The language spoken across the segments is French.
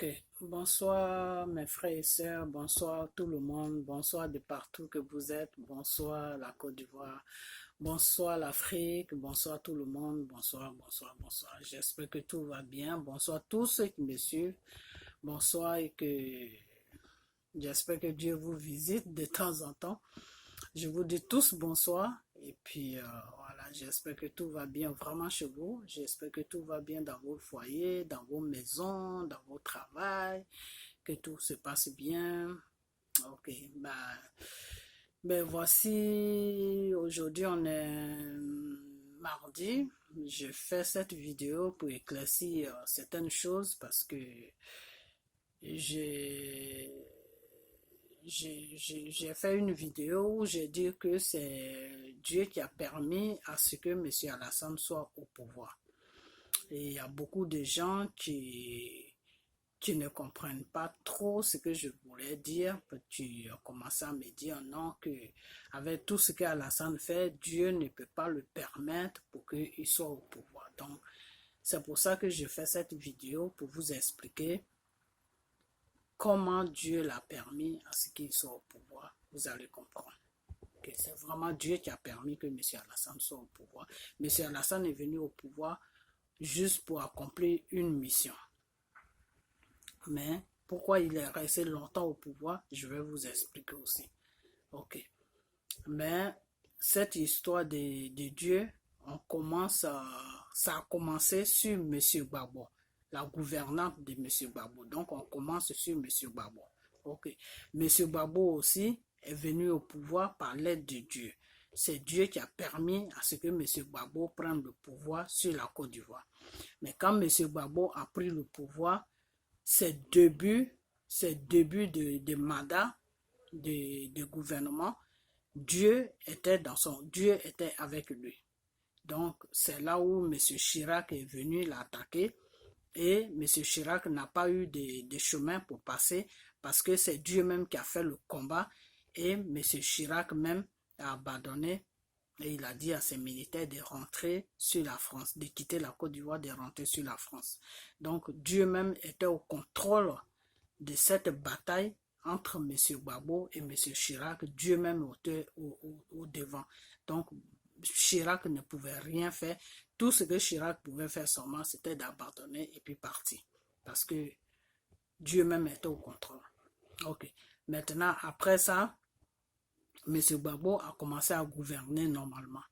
Ok, bonsoir mes frères et sœurs, bonsoir tout le monde, bonsoir de partout que vous êtes, bonsoir la Côte d'Ivoire, bonsoir l'Afrique, bonsoir tout le monde, bonsoir, bonsoir, bonsoir. J'espère que tout va bien, bonsoir tous ceux qui me suivent, bonsoir et que j'espère que Dieu vous visite de temps en temps. Je vous dis tous bonsoir et puis voilà, j'espère que tout va bien vraiment chez vous. J'espère que tout va bien dans vos foyers, dans vos maisons, dans vos travails, que tout se passe bien. Ok, ben voici, aujourd'hui on est mardi. Je fais cette vidéo pour éclaircir certaines choses parce que j'ai j'ai fait une vidéo où j'ai dit que c'est Dieu qui a permis à ce que M. Alassane soit au pouvoir. Et il y a beaucoup de gens qui ne comprennent pas trop ce que je voulais dire. Tu as commencé à me dire non, que avec tout ce qu'Alassane fait, Dieu ne peut pas le permettre pour qu'il soit au pouvoir. Donc, c'est pour ça que je fais cette vidéo pour vous expliquer comment Dieu l'a permis à ce qu'il soit au pouvoir. Vous allez comprendre que c'est vraiment Dieu qui a permis que M. Alassane soit au pouvoir. M. Alassane est venu au pouvoir juste pour accomplir une mission. Mais pourquoi il est resté longtemps au pouvoir, je vais vous expliquer aussi. Ok. Mais cette histoire de Dieu, ça a commencé sur M. Gbagbo, la gouvernante de M. Gbagbo. Donc on commence sur M. Gbagbo. Ok. M. Gbagbo aussi est venu au pouvoir par l'aide de Dieu. C'est Dieu qui a permis à ce que M. Gbagbo prenne le pouvoir sur la Côte d'Ivoire. Mais quand M. Gbagbo a pris le pouvoir, ses débuts de mandat de gouvernement, Dieu était avec lui. Donc, c'est là où M. Chirac est venu l'attaquer et M. Chirac n'a pas eu de chemin pour passer parce que c'est Dieu même qui a fait le combat et M. Chirac même a abandonné et il a dit à ses militaires de rentrer sur la France, de quitter la Côte d'Ivoire, de rentrer sur la France. Donc, Dieu même était au contrôle de cette bataille entre M. Gbagbo et M. Chirac, Dieu même était au devant. Donc, Chirac ne pouvait rien faire. Tout ce que Chirac pouvait faire seulement, c'était d'abandonner et puis partir. Parce que Dieu même était au contrôle. Ok. Maintenant, après ça, M. Gbagbo a commencé à gouverner normalement.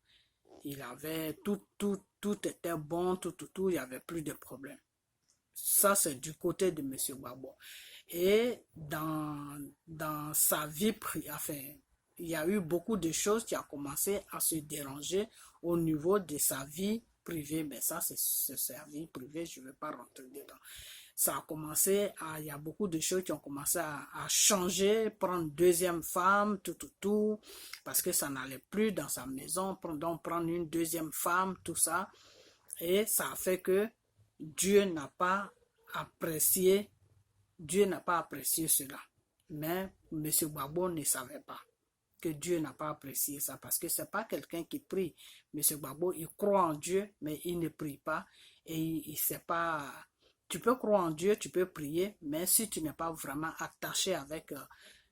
Il avait tout était bon, tout, il n'y avait plus de problème. Ça, c'est du côté de M. Gbagbo. Et dans sa vie privée, enfin, il y a eu beaucoup de choses qui ont commencé à se déranger au niveau de sa vie privée. Mais ça, c'est sa vie privée, je ne vais pas rentrer dedans. Ça a commencé il y a beaucoup de choses qui ont commencé à changer, prendre deuxième femme, tout, parce que ça n'allait plus dans sa maison, donc prendre une deuxième femme, tout ça. Et ça a fait que Dieu n'a pas apprécié cela. Mais M. Gbagbo ne savait pas que Dieu n'a pas apprécié ça parce que ce n'est pas quelqu'un qui prie. M. Gbagbo, il croit en Dieu, mais il ne prie pas et il ne sait pas. Tu peux croire en Dieu, tu peux prier, mais si tu n'es pas vraiment attaché avec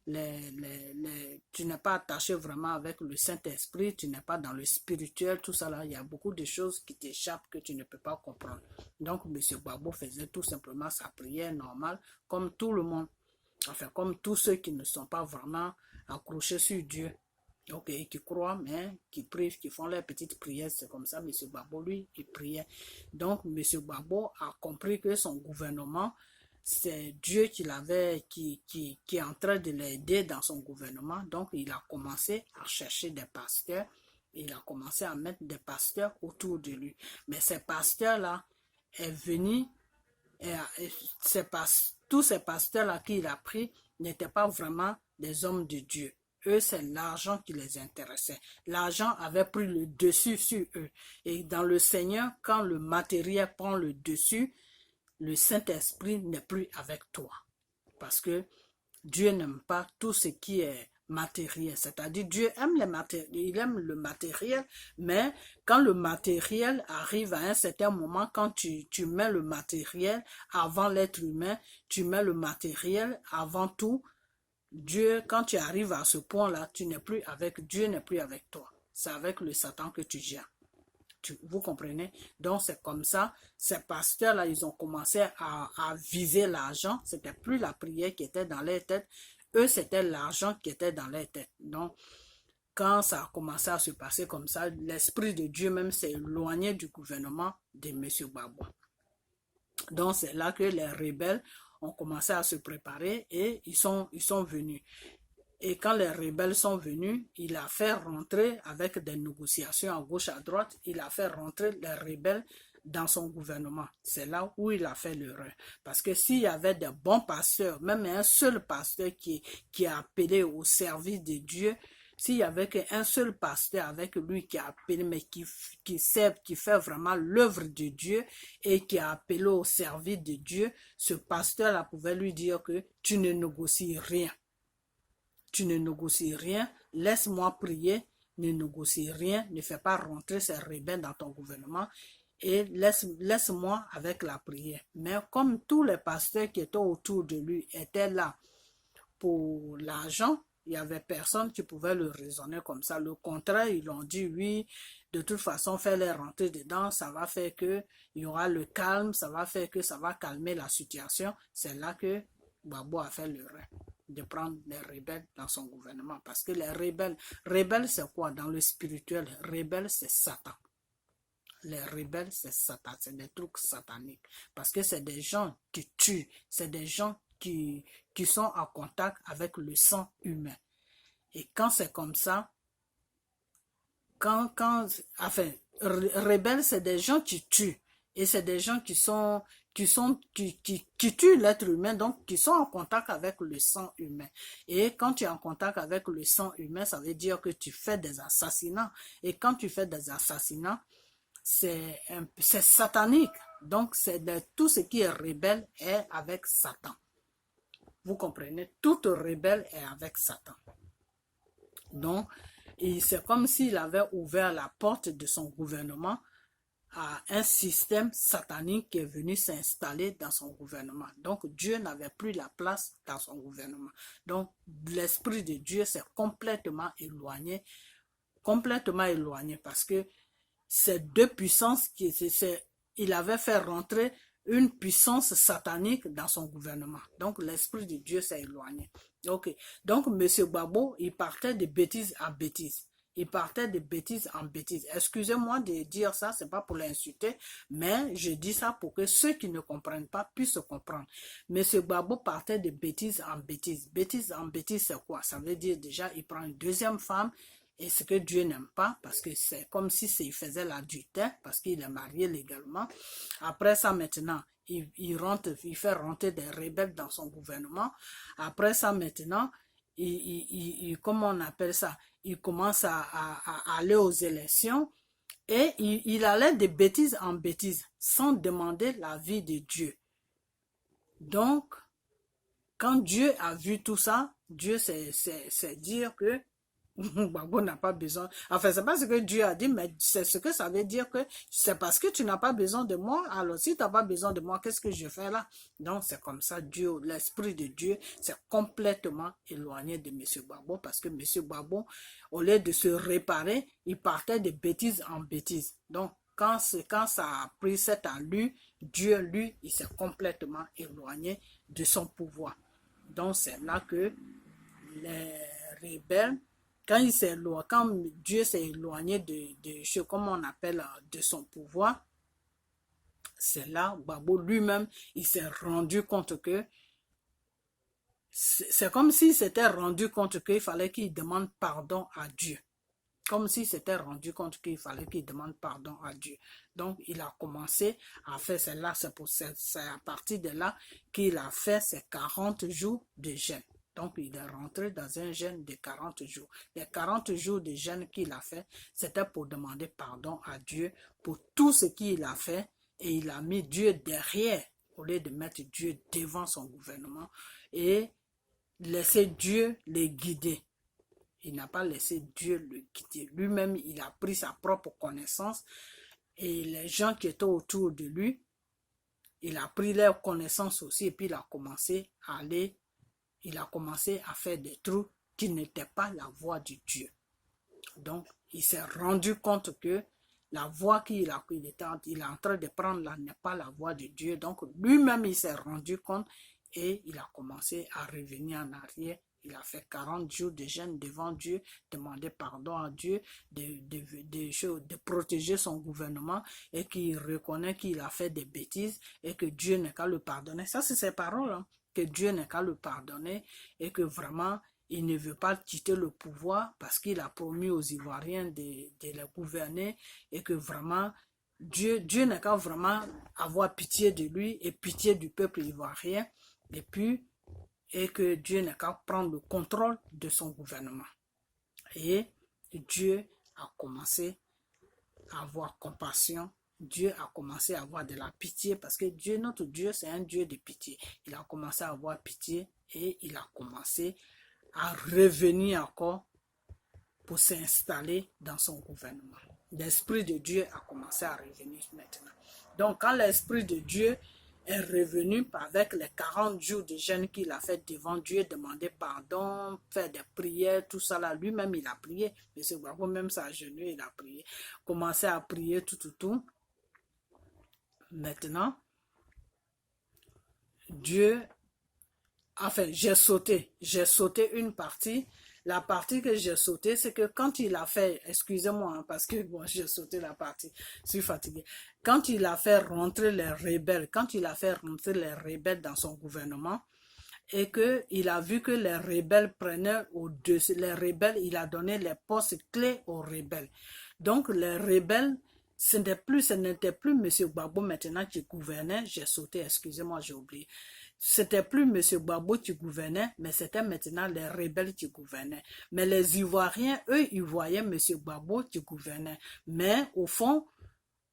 tu n'es pas attaché vraiment avec le Saint-Esprit, tu n'es pas dans le spirituel, tout ça là, il y a beaucoup de choses qui t'échappent que tu ne peux pas comprendre. Donc, M. Gbagbo faisait tout simplement sa prière normale, comme tout le monde, enfin, comme tous ceux qui ne sont pas vraiment accrochés sur Dieu. Ok, qui croient, mais qui prient, qui font leurs petites prières, c'est comme ça. M. Gbagbo, lui, il priait. Donc, M. Gbagbo a compris que son gouvernement, c'est Dieu qui est en train de l'aider dans son gouvernement. Donc, il a commencé à chercher des pasteurs. Il a commencé à mettre des pasteurs autour de lui. Mais ces pasteurs-là est venu, tous ces pasteurs-là qu'il a pris n'étaient pas vraiment des hommes de Dieu. Eux, c'est l'argent qui les intéressait. L'argent avait pris le dessus sur eux. Et dans le Seigneur, quand le matériel prend le dessus, le Saint-Esprit n'est plus avec toi. Parce que Dieu n'aime pas tout ce qui est matériel. C'est-à-dire Dieu aime il aime le matériel, mais quand le matériel arrive à un certain moment, quand tu mets le matériel avant l'être humain, tu mets le matériel avant tout, Dieu, quand tu arrives à ce point-là, tu n'es plus avec Dieu, n'est plus avec toi. C'est avec le Satan que tu gères. Vous comprenez? Donc c'est comme ça, ces pasteurs-là, ils ont commencé à viser l'argent. C'était plus la prière qui était dans leur tête. Eux, c'était l'argent qui était dans leur tête. Donc, quand ça a commencé à se passer comme ça, l'Esprit de Dieu même s'est éloigné du gouvernement de M. Gbagbo. Donc c'est là que les rebelles ont commencé à se préparer et ils sont venus. Et quand les rebelles sont venus, il a fait rentrer avec des négociations à gauche, à droite, il a fait rentrer les rebelles dans son gouvernement. C'est là où il a fait l'erreur. Parce que s'il y avait des bons pasteurs, même un seul pasteur qui a appelé au service de Dieu, s'il y avait qu'un seul pasteur avec lui qui a appelé, mais qui fait vraiment l'œuvre de Dieu et qui a appelé au service de Dieu, ce pasteur-là pouvait lui dire que tu ne négocies rien. Tu ne négocies rien, laisse-moi prier, ne négocie rien, ne fais pas rentrer ces rebelles dans ton gouvernement et laisse-moi avec la prière. Mais comme tous les pasteurs qui étaient autour de lui étaient là pour l'argent, il n'y avait personne qui pouvait le raisonner comme ça. Le contraire, ils ont dit oui, de toute façon, fais-les rentrer dedans, ça va faire que il y aura le calme, ça va faire que ça va calmer la situation. C'est là que Gbagbo a fait l'erreur de prendre les rebelles dans son gouvernement. Parce que les rebelles c'est quoi dans le spirituel? Rebelles c'est Satan. Les rebelles c'est Satan, c'est des trucs sataniques. Parce que c'est des gens qui tuent, c'est des gens qui sont en contact avec le sang humain. Et quand c'est comme ça, rebelles c'est des gens qui tuent. Et c'est des gens qui tuent l'être humain, donc qui sont en contact avec le sang humain. Et quand tu es en contact avec le sang humain, ça veut dire que tu fais des assassinats. Et quand tu fais des assassinats, c'est satanique. Donc, tout ce qui est rebelle est avec Satan. Vous comprenez? Toute rebelle est avec Satan. Donc, c'est comme s'il avait ouvert la porte de son gouvernement à un système satanique qui est venu s'installer dans son gouvernement. Donc, Dieu n'avait plus la place dans son gouvernement. Donc, l'Esprit de Dieu s'est complètement éloigné parce que ces deux puissances, il avait fait rentrer une puissance satanique dans son gouvernement. Donc, l'Esprit de Dieu s'est éloigné. Okay. Donc, M. Gbagbo, il partait de bêtises en bêtises. Il partait de bêtises en bêtises. Excusez-moi de dire ça, c'est pas pour l'insulter, mais je dis ça pour que ceux qui ne comprennent pas puissent comprendre. M. Gbagbo partait de bêtises en bêtises. Bêtises en bêtises, c'est quoi? Ça veut dire déjà, il prend une deuxième femme, et ce que Dieu n'aime pas, parce que c'est comme si il faisait l'adultère, parce qu'il est marié légalement. Après ça, maintenant, il fait rentrer des rebelles dans son gouvernement. Après ça, maintenant, comment on appelle ça? Il commence à aller aux élections et il allait de bêtises en bêtises sans demander l'avis de Dieu. Donc, quand Dieu a vu tout ça, Dieu c'est dire que Gbagbo n'a pas besoin. Enfin, c'est pas ce que Dieu a dit, mais c'est ce que ça veut dire que c'est parce que tu n'as pas besoin de moi. Alors, si tu n'as pas besoin de moi, qu'est-ce que je fais là? Donc, c'est comme ça, Dieu, l'Esprit de Dieu s'est complètement éloigné de M. Gbagbo parce que M. Gbagbo, au lieu de se réparer, il partait de bêtises en bêtises. Donc, quand ça a pris cette allure, Dieu, lui, il s'est complètement éloigné de son pouvoir. Donc, c'est là que les rebelles, quand Dieu s'est éloigné comment on appelle, de son pouvoir, c'est là, Gbagbo lui-même, il s'est rendu compte que, c'est comme s'il s'était rendu compte qu'il fallait qu'il demande pardon à Dieu. Comme s'il s'était rendu compte qu'il fallait qu'il demande pardon à Dieu. Donc, il a commencé à faire cela, c'est à partir de là qu'il a fait ses 40 jours de jeûne. Donc, il est rentré dans un jeûne de 40 jours. Les 40 jours de jeûne qu'il a fait, c'était pour demander pardon à Dieu pour tout ce qu'il a fait. Et il a mis Dieu derrière, au lieu de mettre Dieu devant son gouvernement. Et laisser Dieu les guider. Il n'a pas laissé Dieu le guider. Lui-même, il a pris sa propre connaissance et les gens qui étaient autour de lui, il a pris leur connaissance aussi et puis il a commencé à aller, il a commencé à faire des trucs qui n'étaient pas la voie de Dieu. Donc, il s'est rendu compte que la voie qu'il a, il est en train de prendre là n'est pas la voie de Dieu. Donc, lui-même, il s'est rendu compte et il a commencé à revenir en arrière. Il a fait 40 jours de jeûne devant Dieu, demander pardon à Dieu, de protéger son gouvernement et qu'il reconnaît qu'il a fait des bêtises et que Dieu n'est qu'à le pardonner. Ça, c'est ses paroles, hein, que Dieu n'est qu'à le pardonner et que vraiment, il ne veut pas quitter le pouvoir parce qu'il a promis aux Ivoiriens de les gouverner et que vraiment, Dieu n'est qu'à vraiment avoir pitié de lui et pitié du peuple ivoirien et que Dieu n'est qu'à prendre le contrôle de son gouvernement. Et Dieu a commencé à avoir compassion. Dieu a commencé à avoir de la pitié parce que Dieu, notre Dieu, c'est un Dieu de pitié. Il a commencé à avoir pitié et il a commencé à revenir encore pour s'installer dans son gouvernement. L'Esprit de Dieu a commencé à revenir maintenant. Donc, quand l'Esprit de Dieu est revenu avec les 40 jours de jeûne qu'il a fait devant Dieu, demander pardon, faire des prières, tout ça là, lui-même il a prié. M. Gbagbo même s'agenouiller, il a prié. Commencé à prier tout. Maintenant, Dieu, enfin, j'ai sauté une partie. La partie que j'ai sautée, c'est que quand il a fait, excusez-moi, hein, parce que bon, j'ai sauté la partie, je suis fatigué. Quand il a fait rentrer les rebelles, dans son gouvernement, et qu'il a vu que les rebelles prenaient au-dessus, les rebelles, il a donné les postes clés aux rebelles. Donc, les rebelles, ce n'était plus M. Gbagbo maintenant qui gouvernait, j'ai sauté, excusez-moi, j'ai oublié. C'était plus M. Gbagbo qui gouvernait, mais c'était maintenant les rebelles qui gouvernaient. Mais les Ivoiriens, eux, ils voyaient M. Gbagbo qui gouvernait. Mais au fond,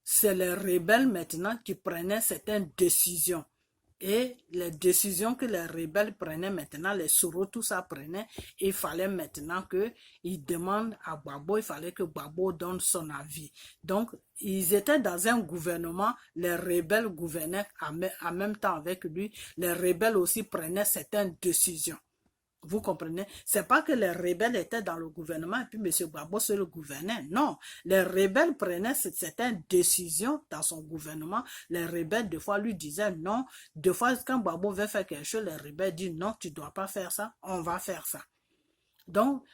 c'est les rebelles maintenant qui prenaient certaines décisions. Et les décisions que les rebelles prenaient maintenant, les Soro, tout ça prenait, il fallait maintenant qu'ils demandent à Gbagbo, il fallait que Gbagbo donne son avis. Donc, ils étaient dans un gouvernement, les rebelles gouvernaient en même temps avec lui, les rebelles aussi prenaient certaines décisions. Vous comprenez? C'est pas que les rebelles étaient dans le gouvernement et puis M. Gbagbo se le gouvernait. Non, les rebelles prenaient certaines décisions dans son gouvernement. Les rebelles, des fois, lui disaient non. Des fois, quand Gbagbo veut faire quelque chose, les rebelles disent non, tu dois pas faire ça, on va faire ça. Donc,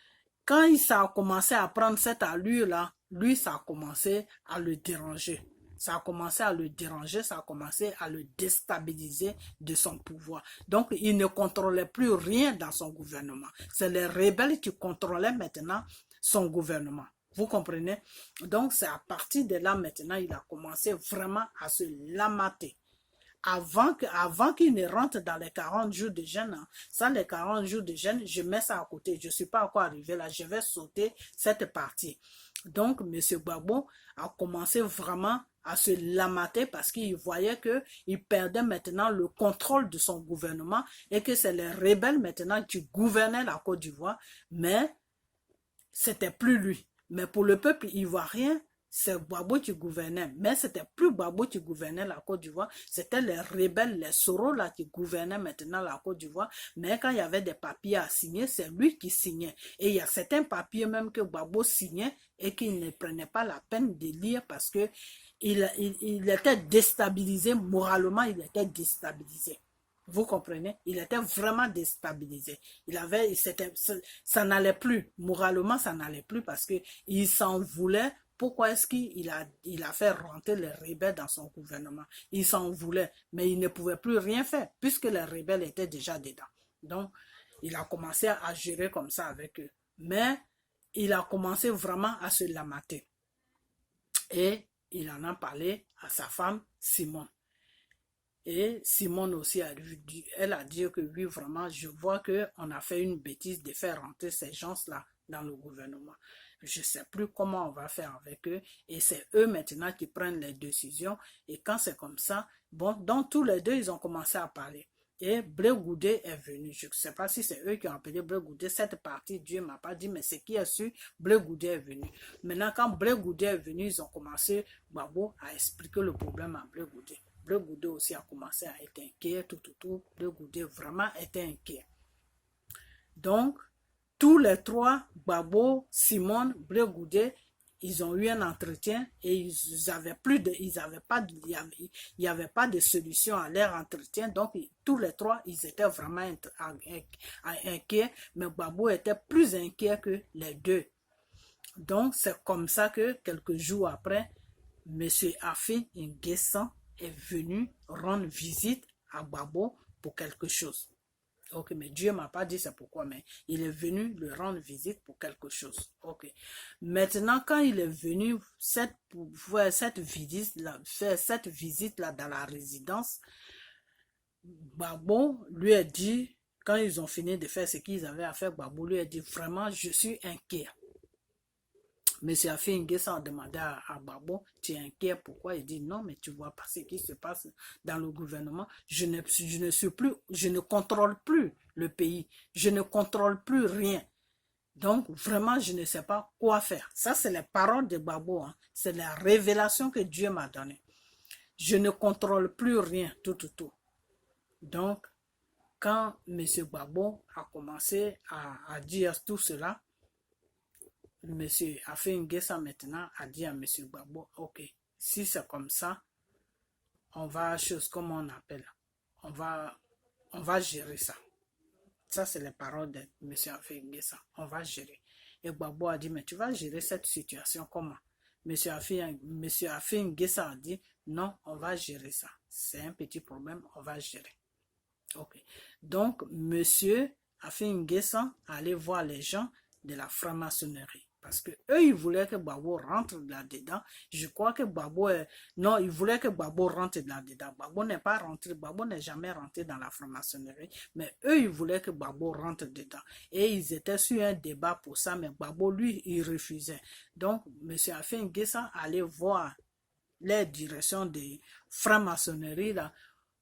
quand ça a commencé à prendre cette allure-là, lui, ça a commencé à le déranger. Ça a commencé à le déranger, ça a commencé à le déstabiliser de son pouvoir. Donc, il ne contrôlait plus rien dans son gouvernement. C'est les rebelles qui contrôlaient maintenant son gouvernement. Vous comprenez? Donc, c'est à partir de là maintenant, il a commencé vraiment à se lamater. Avant qu'il ne rentre dans les 40 jours de jeûne, hein, ça, les 40 jours de jeûne, je mets ça à côté. Je ne suis pas encore arrivé là, je vais sauter cette partie. Donc, M. Gbagbo a commencé vraiment à se lamater parce qu'il voyait qu'il perdait maintenant le contrôle de son gouvernement et que c'est les rebelles maintenant qui gouvernaient la Côte d'Ivoire, mais c'était plus lui. Mais pour le peuple ivoirien, c'est Gbagbo qui gouvernait. Mais c'était plus Gbagbo qui gouvernait la Côte d'Ivoire, c'était les rebelles, les Soro là qui gouvernaient maintenant la Côte d'Ivoire. Mais quand il y avait des papiers à signer, c'est lui qui signait. Et il y a certains papiers même que Gbagbo signait et qu'il ne prenait pas la peine de lire parce que il était déstabilisé, moralement il était déstabilisé. Vous comprenez? Il était vraiment déstabilisé. Ça n'allait plus. Moralement, ça n'allait plus parce qu'il s'en voulait. Pourquoi est-ce qu'il a fait rentrer les rebelles dans son gouvernement? Il s'en voulait, mais il ne pouvait plus rien faire puisque les rebelles étaient déjà dedans. Donc, il a commencé à gérer comme ça avec eux. Mais il a commencé vraiment à se lamater. Et il en a parlé à sa femme, Simone. Et Simone aussi, elle a dit que oui, vraiment, je vois qu'on a fait une bêtise de faire rentrer ces gens-là dans le gouvernement. Je ne sais plus comment on va faire avec eux. Et c'est eux maintenant qui prennent les décisions. Et quand c'est comme ça, bon, donc tous les deux, ils ont commencé à parler. Et Blé Goudé est venu. Je ne sais pas si c'est eux qui ont appelé Blé Goudé. Cette partie, Dieu ne m'a pas dit, mais c'est qui est sûr, Blé Goudé est venu. Maintenant, quand Blé Goudé est venu, ils ont commencé, Gbagbo, à expliquer le problème à Blé Goudé. Blé Goudé aussi a commencé à être inquiet, tout. Blé Goudé vraiment était inquiet. Donc, tous les trois, Gbagbo, Simone, Blé Goudé, ils ont eu un entretien et il n'y avait pas de solution à leur entretien. Donc, tous les trois, ils étaient vraiment inquiets, mais Gbagbo était plus inquiet que les deux. Donc, c'est comme ça que quelques jours après, M. Afi N'Guessan est venu rendre visite à Gbagbo pour quelque chose. Ok, mais Dieu ne m'a pas dit c'est pourquoi, mais il est venu lui rendre visite pour quelque chose. Ok. Maintenant, quand il est venu faire cette visite-là dans la résidence, Gbagbo lui a dit, quand ils ont fini de faire ce qu'ils avaient à faire, Gbagbo lui a dit, vraiment, je suis inquiet. Monsieur Afi N'Guessan a demandé à Gbagbo, tu es inquiet, pourquoi? Il dit non, mais tu vois pas ce qui se passe dans le gouvernement. Je ne contrôle plus le pays. Je ne contrôle plus rien. Donc, vraiment, je ne sais pas quoi faire. Ça, c'est les paroles de Gbagbo. Hein. C'est la révélation que Dieu m'a donnée. Je ne contrôle plus rien, tout. Donc, quand monsieur Gbagbo a commencé à dire tout cela, Monsieur Afi N'Guessan maintenant a dit à Monsieur Gbagbo, ok, si c'est comme ça, on va, comme on appelle, on va gérer ça. Ça, c'est les paroles de Monsieur Afi N'Guessan. On va gérer. Et Gbagbo a dit, mais tu vas gérer cette situation comment? Monsieur Afi N'Guessan a dit, non, on va gérer ça. C'est un petit problème, on va gérer. Ok. Donc, Monsieur Afi N'Guessan allait voir les gens de la franc-maçonnerie. Parce que eux, ils voulaient que Gbagbo rentre là-dedans. Je crois que Gbagbo non, ils voulaient que Gbagbo rentre là-dedans. Gbagbo n'est pas rentré, Gbagbo n'est jamais rentré dans la franc-maçonnerie. Mais eux, ils voulaient que Gbagbo rentre dedans. Et ils étaient sur un débat pour ça, mais Gbagbo, lui, il refusait. Donc, M. Afi N'Guessan allait voir les directions de franc-maçonnerie là,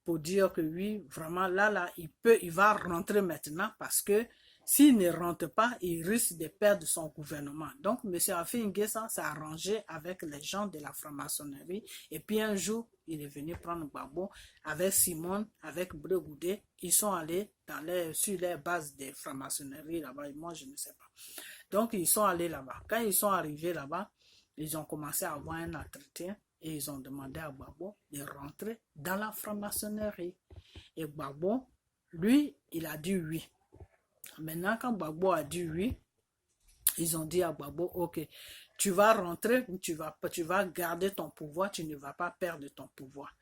pour dire que oui, vraiment, là, il va rentrer maintenant parce que s'il ne rentre pas, il risque de perdre son gouvernement. Donc, M. Afi N'Guessan s'est arrangé avec les gens de la franc-maçonnerie. Et puis un jour, il est venu prendre Gbagbo avec Simone, avec Blé Goudé. Ils sont allés sur les bases des franc-maçonnerie là-bas. Moi, je ne sais pas. Donc, ils sont allés là-bas. Quand ils sont arrivés là-bas, ils ont commencé à avoir un entretien. Et ils ont demandé à Gbagbo de rentrer dans la franc-maçonnerie. Et Gbagbo, lui, il a dit oui. Maintenant, quand Gbagbo a dit oui, ils ont dit à Gbagbo, ok, tu vas rentrer, tu vas garder ton pouvoir, tu ne vas pas perdre ton pouvoir.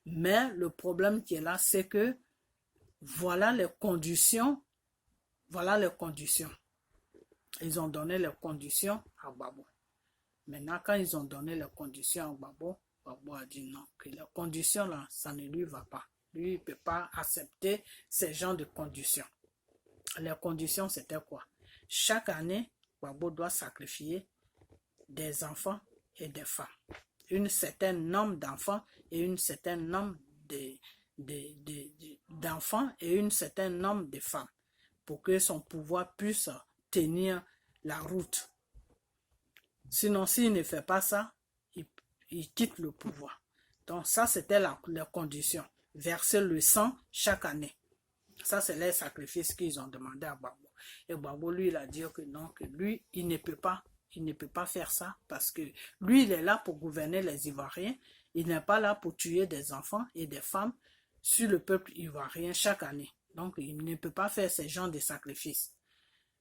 Mais le problème qui est là, c'est que voilà les conditions. Ils ont donné les conditions à Gbagbo. Maintenant, quand ils ont donné les conditions à Gbagbo, Gbagbo a dit non, que les conditions là, ça ne lui va pas. Lui, il ne peut pas accepter ces genres de conditions. Les conditions, c'était quoi? Chaque année, Gbagbo doit sacrifier des enfants et des femmes. Un certain nombre d'enfants et un certain nombre d'enfants et un certain nombre de femmes pour que son pouvoir puisse tenir la route. Sinon, s'il ne fait pas ça, il quitte le pouvoir. Donc ça, c'était les conditions. Verser le sang chaque année. Ça, c'est les sacrifices qu'ils ont demandé à Gbagbo. Et Gbagbo, lui, il a dit que non, que lui, il ne peut pas faire ça parce que lui, il est là pour gouverner les Ivoiriens. Il n'est pas là pour tuer des enfants et des femmes sur le peuple ivoirien chaque année. Donc, il ne peut pas faire ce genre de sacrifices.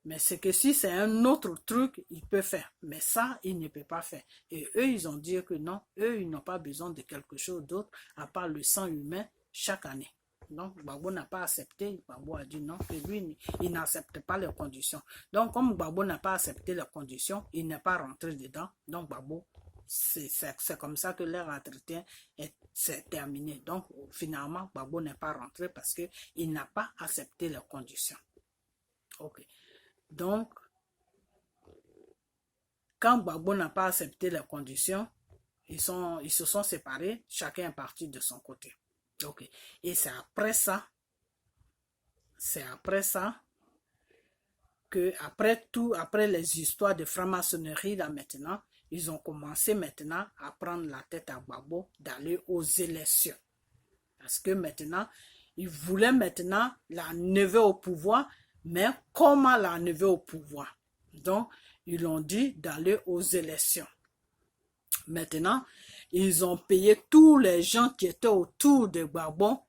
Mais c'est que si c'est un autre truc, il peut faire. Mais ça, il ne peut pas faire. Et eux, ils ont dit que non, eux, ils n'ont pas besoin de quelque chose d'autre à part le sang humain chaque année. Donc, Gbagbo n'a pas accepté. Gbagbo a dit non, que lui, il n'accepte pas les conditions. Donc, comme Gbagbo n'a pas accepté les conditions, il n'est pas rentré dedans. Donc, Gbagbo, c'est comme ça que leur entretien s'est terminé. Donc, finalement, Gbagbo n'est pas rentré parce qu'il n'a pas accepté les conditions. Ok. Donc, quand Gbagbo n'a pas accepté les conditions, ils se sont séparés, chacun est parti de son côté. Okay. Et c'est après ça c'est après ça que, après les histoires de franc-maçonnerie, là maintenant, ils ont commencé maintenant à prendre la tête à Gbagbo d'aller aux élections. Parce que maintenant, ils voulaient maintenant l'enlever au pouvoir, mais comment l'enlever au pouvoir? Donc, ils ont dit d'aller aux élections. Maintenant, ils ont payé tous les gens qui étaient autour de Gbagbo,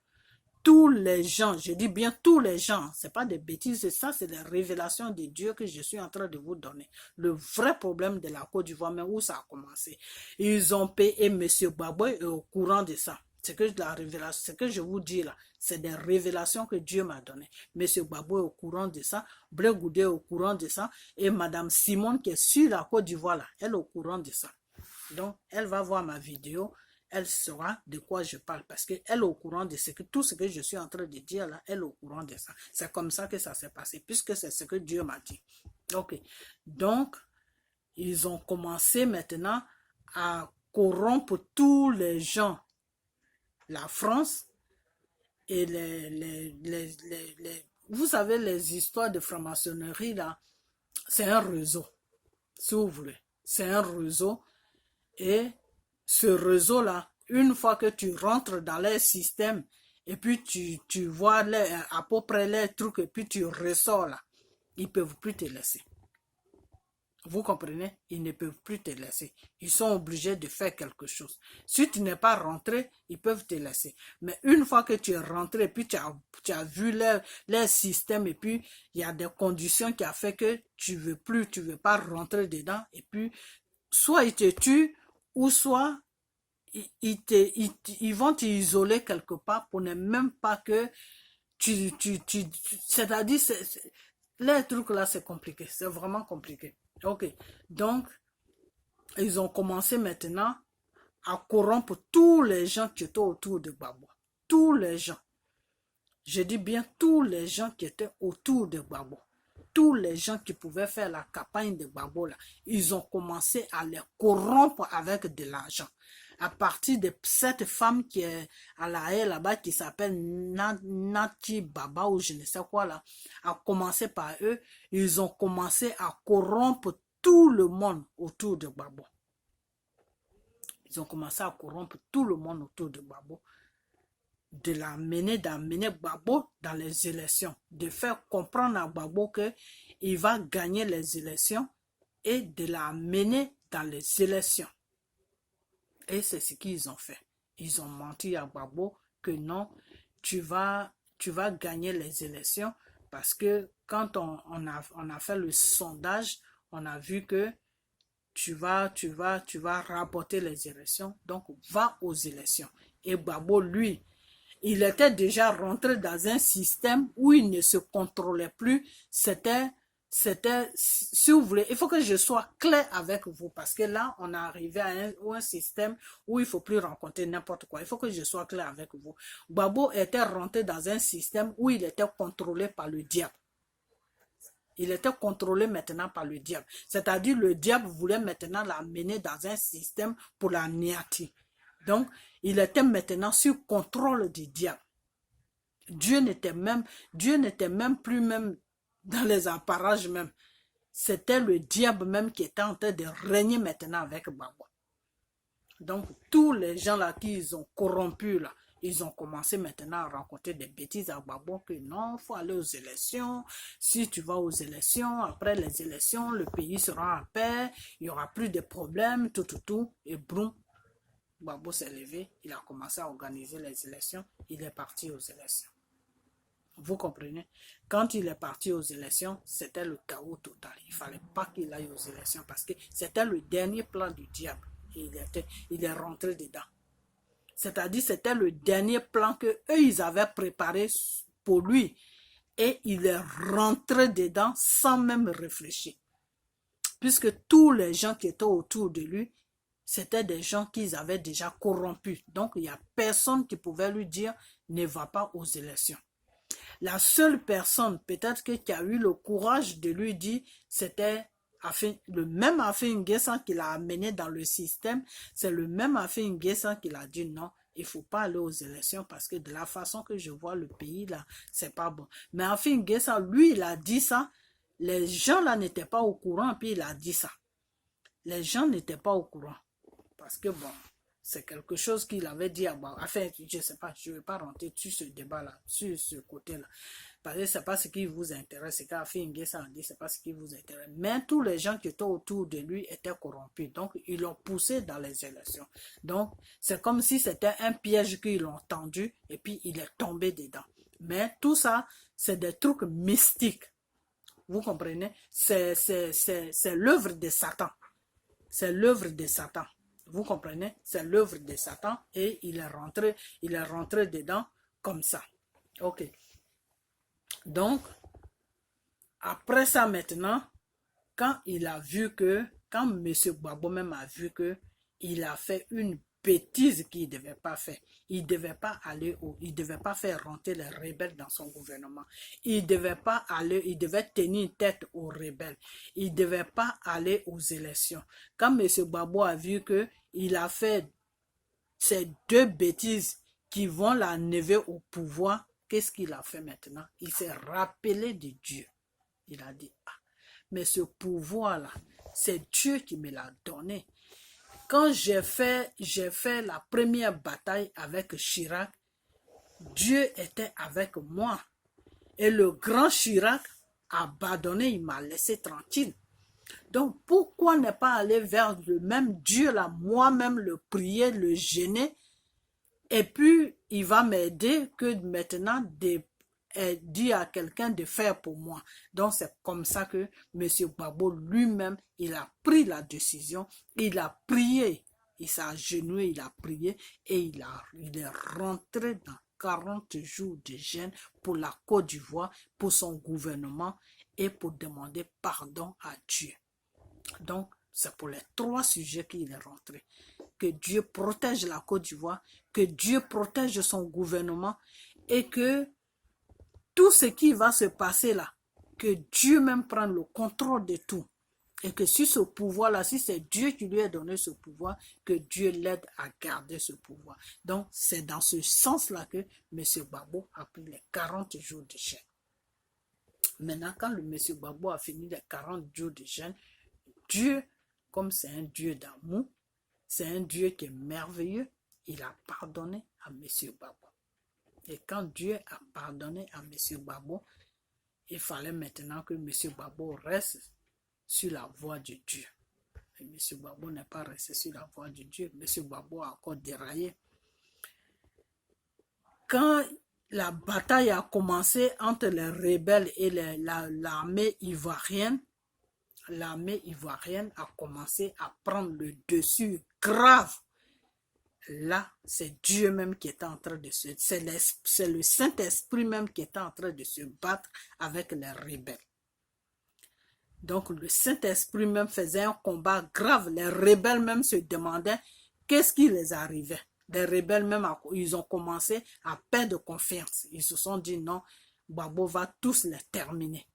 tous les gens, je dis bien tous les gens, c'est pas des bêtises, c'est ça, c'est les révélations de Dieu que je suis en train de vous donner. Le vrai problème de la Côte d'Ivoire, mais où ça a commencé. Ils ont payé, et M. Gbagbo est au courant de ça. C'est que la révélation, ce que je vous dis là, c'est des révélations que Dieu m'a données. M. Gbagbo est au courant de ça, Blé Goudé est au courant de ça, et Madame Simone qui est sur la Côte d'Ivoire là, elle est au courant de ça. Donc, elle va voir ma vidéo, elle saura de quoi je parle parce qu'elle est au courant de tout ce que je suis en train de dire là, elle est au courant de ça. C'est comme ça que ça s'est passé, puisque c'est ce que Dieu m'a dit. Ok, donc, ils ont commencé maintenant à corrompre tous les gens, la France et vous savez, les histoires de franc-maçonnerie là, c'est un réseau, si vous voulez, c'est un réseau. Et ce réseau-là, une fois que tu rentres dans leur système, et puis tu vois à peu près les trucs, et puis tu ressors là, ils ne peuvent plus te laisser. Vous comprenez? Ils ne peuvent plus te laisser. Ils sont obligés de faire quelque chose. Si tu n'es pas rentré, ils peuvent te laisser. Mais une fois que tu es rentré, et puis tu as vu leur système, et puis il y a des conditions qui ont fait que tu veux pas rentrer dedans, et puis soit ils te tuent, ou soit ils vont t'isoler quelque part pour ne même pas que c'est-à-dire, les trucs là, c'est compliqué, c'est vraiment compliqué. Ok, donc, ils ont commencé maintenant à corrompre tous les gens qui étaient autour de Gbagbo. Tous les gens. Je dis bien tous les gens qui étaient autour de Gbagbo. Tous les gens qui pouvaient faire la campagne de Gbagbo, là, ils ont commencé à les corrompre avec de l'argent. À partir de cette femme qui est à la haie là-bas, qui s'appelle Nati Baba ou je ne sais quoi là, à commencer par eux, ils ont commencé à corrompre tout le monde autour de Gbagbo. Ils ont commencé à corrompre tout le monde autour de Gbagbo. D'amener Gbagbo dans les élections, de faire comprendre à Gbagbo qu'il va gagner les élections et de l'amener dans les élections. Et c'est ce qu'ils ont fait. Ils ont menti à Gbagbo que non, tu vas gagner les élections parce que quand on a fait le sondage, on a vu que tu vas rapporter les élections, donc va aux élections. Et Gbagbo, lui, il était déjà rentré dans un système où il ne se contrôlait plus. C'était, si vous voulez, il faut que je sois clair avec vous parce que là, on est arrivé à un système où il ne faut plus rencontrer n'importe quoi. Il faut que je sois clair avec vous. Gbagbo était rentré dans un système où il était contrôlé par le diable. Il était contrôlé maintenant par le diable. C'est-à-dire le diable voulait maintenant l'amener dans un système pour l'anéantir. Donc, il était maintenant sous contrôle du diable. Dieu n'était même plus même dans les apparages même. C'était le diable même qui était en train de régner maintenant avec Gbagbo. Donc, tous les gens là qui ils ont corrompu là, ils ont commencé maintenant à raconter des bêtises à Gbagbo que non, il faut aller aux élections. Si tu vas aux élections, après les élections, le pays sera en paix, il n'y aura plus de problèmes, tout, et boum. Gbagbo s'est levé, il a commencé à organiser les élections, il est parti aux élections. Vous comprenez? Quand il est parti aux élections, c'était le chaos total. Il ne fallait pas qu'il aille aux élections parce que c'était le dernier plan du diable. Et il est rentré dedans. C'est-à-dire c'était le dernier plan qu'eux, ils avaient préparé pour lui. Et il est rentré dedans sans même réfléchir. Puisque tous les gens qui étaient autour de lui, c'était des gens qu'ils avaient déjà corrompus. Donc, il n'y a personne qui pouvait lui dire « ne va pas aux élections ». La seule personne, peut-être qui a eu le courage de lui dire, c'était le même Afin N'Guessan qui l'a amené dans le système. C'est le même Afin N'Guessan qui l'a dit « non, il ne faut pas aller aux élections parce que de la façon que je vois le pays là, c'est pas bon. Mais enfin, Nguessa, lui, il a dit ça. Les gens là n'étaient pas au courant, puis il a dit ça. Les gens n'étaient pas au courant. Parce que bon, c'est quelque chose qu'il avait dit à enfin, je ne sais pas, je ne vais pas rentrer sur ce débat-là, sur ce côté-là. Parce que ce n'est pas ce qui vous intéresse. C'est qu'Afi Nguessa a dit, ce n'est pas ce qui vous intéresse. Mais tous les gens qui étaient autour de lui étaient corrompus. Donc, ils l'ont poussé dans les élections. Donc, c'est comme si c'était un piège qu'ils l'ont tendu et puis il est tombé dedans. Mais tout ça, c'est des trucs mystiques. Vous comprenez? C'est l'œuvre de Satan. C'est l'œuvre de Satan. Vous comprenez? C'est l'œuvre de Satan et il est rentré dedans comme ça. Ok. Donc, après ça maintenant, quand il a vu que, quand M. Gbagbo même a vu que il a fait une bêtise qu'il ne devait pas faire. Il ne devait pas aller il devait pas faire rentrer les rebelles dans son gouvernement. Il devait pas aller, il devait tenir tête aux rebelles. Il ne devait pas aller aux élections. Quand M. Gbagbo a vu que il a fait ces deux bêtises qui vont l'enlever au pouvoir, qu'est-ce qu'il a fait maintenant? Il s'est rappelé de Dieu. Il a dit, ah, mais ce pouvoir-là, c'est Dieu qui me l'a donné. Quand j'ai fait la première bataille avec Chirac, Dieu était avec moi. Et le grand Chirac a abandonné, il m'a laissé tranquille. Donc, pourquoi ne pas aller vers le même Dieu là, moi-même le prier, le gêner, et puis il va m'aider que maintenant dire à quelqu'un de faire pour moi. Donc, c'est comme ça que M. Gbagbo lui-même, il a pris la décision, il a prié, il s'est agenouillé, il a prié et il est rentré dans 40 jours de jeûne pour la Côte d'Ivoire, pour son gouvernement et pour demander pardon à Dieu. Donc, c'est pour les trois sujets qu'il est rentré. Que Dieu protège la Côte d'Ivoire, que Dieu protège son gouvernement et que tout ce qui va se passer là, que Dieu même prenne le contrôle de tout. Et que sur ce pouvoir-là, si c'est Dieu qui lui a donné ce pouvoir, que Dieu l'aide à garder ce pouvoir. Donc, c'est dans ce sens-là que M. Gbagbo a pris les 40 jours de jeûne. Maintenant, quand le M. Gbagbo a fini les 40 jours de jeûne, Dieu, comme c'est un Dieu d'amour, c'est un Dieu qui est merveilleux, il a pardonné à M. Gbagbo. Et quand Dieu a pardonné à M. Gbagbo, il fallait maintenant que M. Gbagbo reste sur la voie de Dieu. Et M. Gbagbo n'est pas resté sur la voie de Dieu. M. Gbagbo a encore déraillé. Quand la bataille a commencé entre les rebelles et l'armée ivoirienne, a commencé à prendre le dessus grave. Là, c'est Dieu même qui est en train de c'est le Saint-Esprit même qui est en train de se battre avec les rebelles. Donc, le Saint-Esprit même faisait un combat grave. Les rebelles même se demandaient qu'est-ce qui les arrivait. Les rebelles même, ils ont commencé à perdre confiance. Ils se sont dit non, Gbagbo va tous les terminer.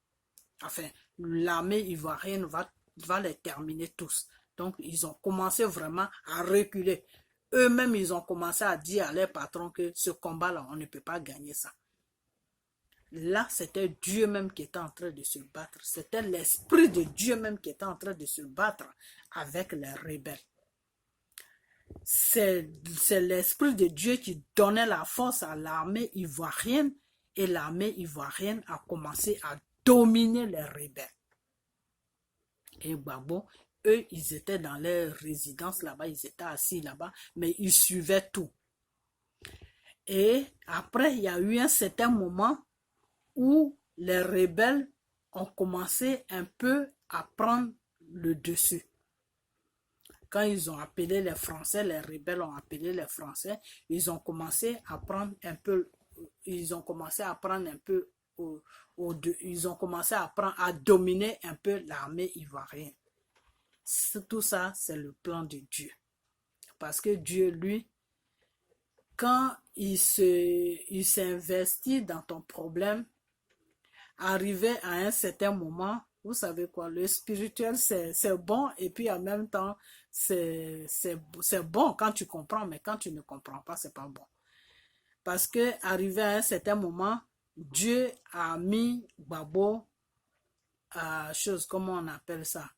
Enfin, l'armée ivoirienne va les terminer tous. Donc, ils ont commencé vraiment à reculer. Eux-mêmes, ils ont commencé à dire à leurs patrons que ce combat-là, on ne peut pas gagner ça. Là, c'était Dieu même qui était en train de se battre. C'était l'Esprit de Dieu même qui était en train de se battre avec les rebelles. C'est l'Esprit de Dieu qui donnait la force à l'armée ivoirienne et l'armée ivoirienne a commencé à dominer les rebelles. Et Gbagbo, eux, ils étaient dans leur résidence là-bas, ils étaient assis là-bas, mais ils suivaient tout. Et après, il y a eu un certain moment où les rebelles ont commencé un peu à prendre le dessus. Quand ils ont appelé les Français, les rebelles ont appelé les Français, ils ont commencé à prendre un peu, ils ont commencé à dominer un peu l'armée ivoirienne. Tout ça, c'est le plan de Dieu. Parce que Dieu, lui, quand il s'investit dans ton problème, arrivé à un certain moment, vous savez quoi, le spirituel, c'est bon et puis en même temps, c'est bon quand tu comprends, mais quand tu ne comprends pas, c'est pas bon. Parce que arrivé à un certain moment, Dieu a mis Gbagbo à chose, comment on appelle ça?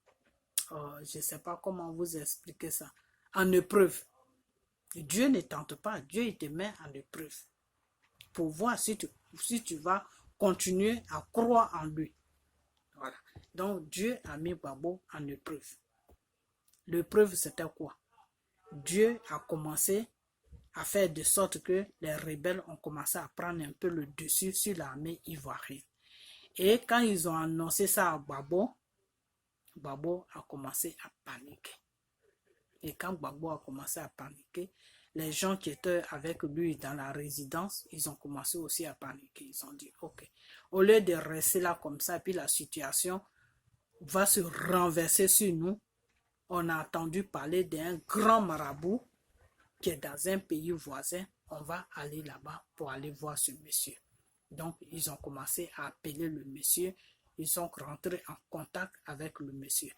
Je ne sais pas comment vous expliquer ça. En épreuve. Dieu ne tente pas, Dieu il te met en épreuve. Pour voir si tu vas continuer à croire en lui. Voilà. Donc Dieu a mis Gbagbo en épreuve. L'épreuve c'était quoi? Dieu a commencé à faire de sorte que les rebelles ont commencé à prendre un peu le dessus sur l'armée ivoirienne. Et quand ils ont annoncé ça à Gbagbo, Gbagbo a commencé à paniquer. Et quand Gbagbo a commencé à paniquer, les gens qui étaient avec lui dans la résidence, ils ont commencé aussi à paniquer. Ils ont dit, ok, au lieu de rester là comme ça, puis la situation va se renverser sur nous, on a entendu parler d'un grand marabout qui est dans un pays voisin, on va aller là-bas pour aller voir ce monsieur. Donc, ils ont commencé à appeler le monsieur, ils sont rentrés en contact avec le monsieur.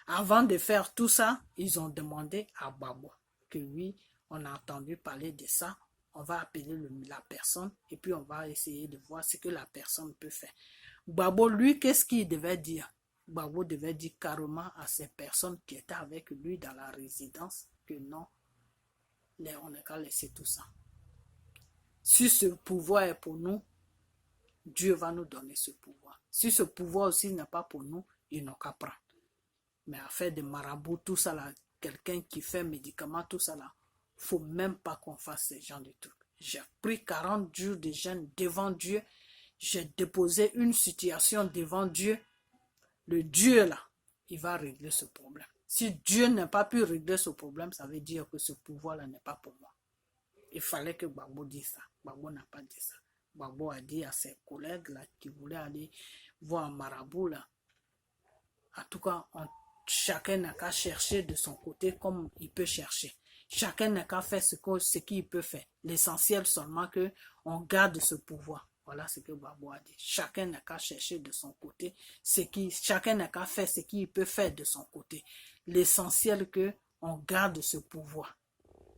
Avant de faire tout ça, ils ont demandé à Gbagbo que oui, on a entendu parler de ça, on va appeler la personne et puis on va essayer de voir ce que la personne peut faire. Gbagbo, lui, qu'est-ce qu'il devait dire? Gbagbo devait dire carrément à ces personnes qui étaient avec lui dans la résidence que non, on n'a qu'à laisser tout ça. Si ce pouvoir est pour nous, Dieu va nous donner ce pouvoir. Si ce pouvoir aussi n'est pas pour nous, ils n'ont qu'à prendre. Mais à faire des marabouts, tout ça là, quelqu'un qui fait médicaments, tout ça là, faut même pas qu'on fasse ce genre de trucs. J'ai pris 40 jours de jeûne devant Dieu. J'ai déposé une situation devant Dieu. Le Dieu là, il va régler ce problème. Si Dieu n'a pas pu régler ce problème, ça veut dire que ce pouvoir là n'est pas pour moi. Il fallait que Gbagbo dise ça. Gbagbo n'a pas dit ça. Gbagbo a dit à ses collègues là, qui voulaient aller voir un marabout là. En tout cas, chacun n'a qu'à chercher de son côté comme il peut chercher. Chacun n'a qu'à faire ce qu'il peut faire. L'essentiel seulement que on garde ce pouvoir. Voilà ce que Gbagbo a dit. Chacun n'a qu'à chercher de son côté chacun n'a qu'à faire ce qu'il peut faire de son côté. L'essentiel que on garde ce pouvoir.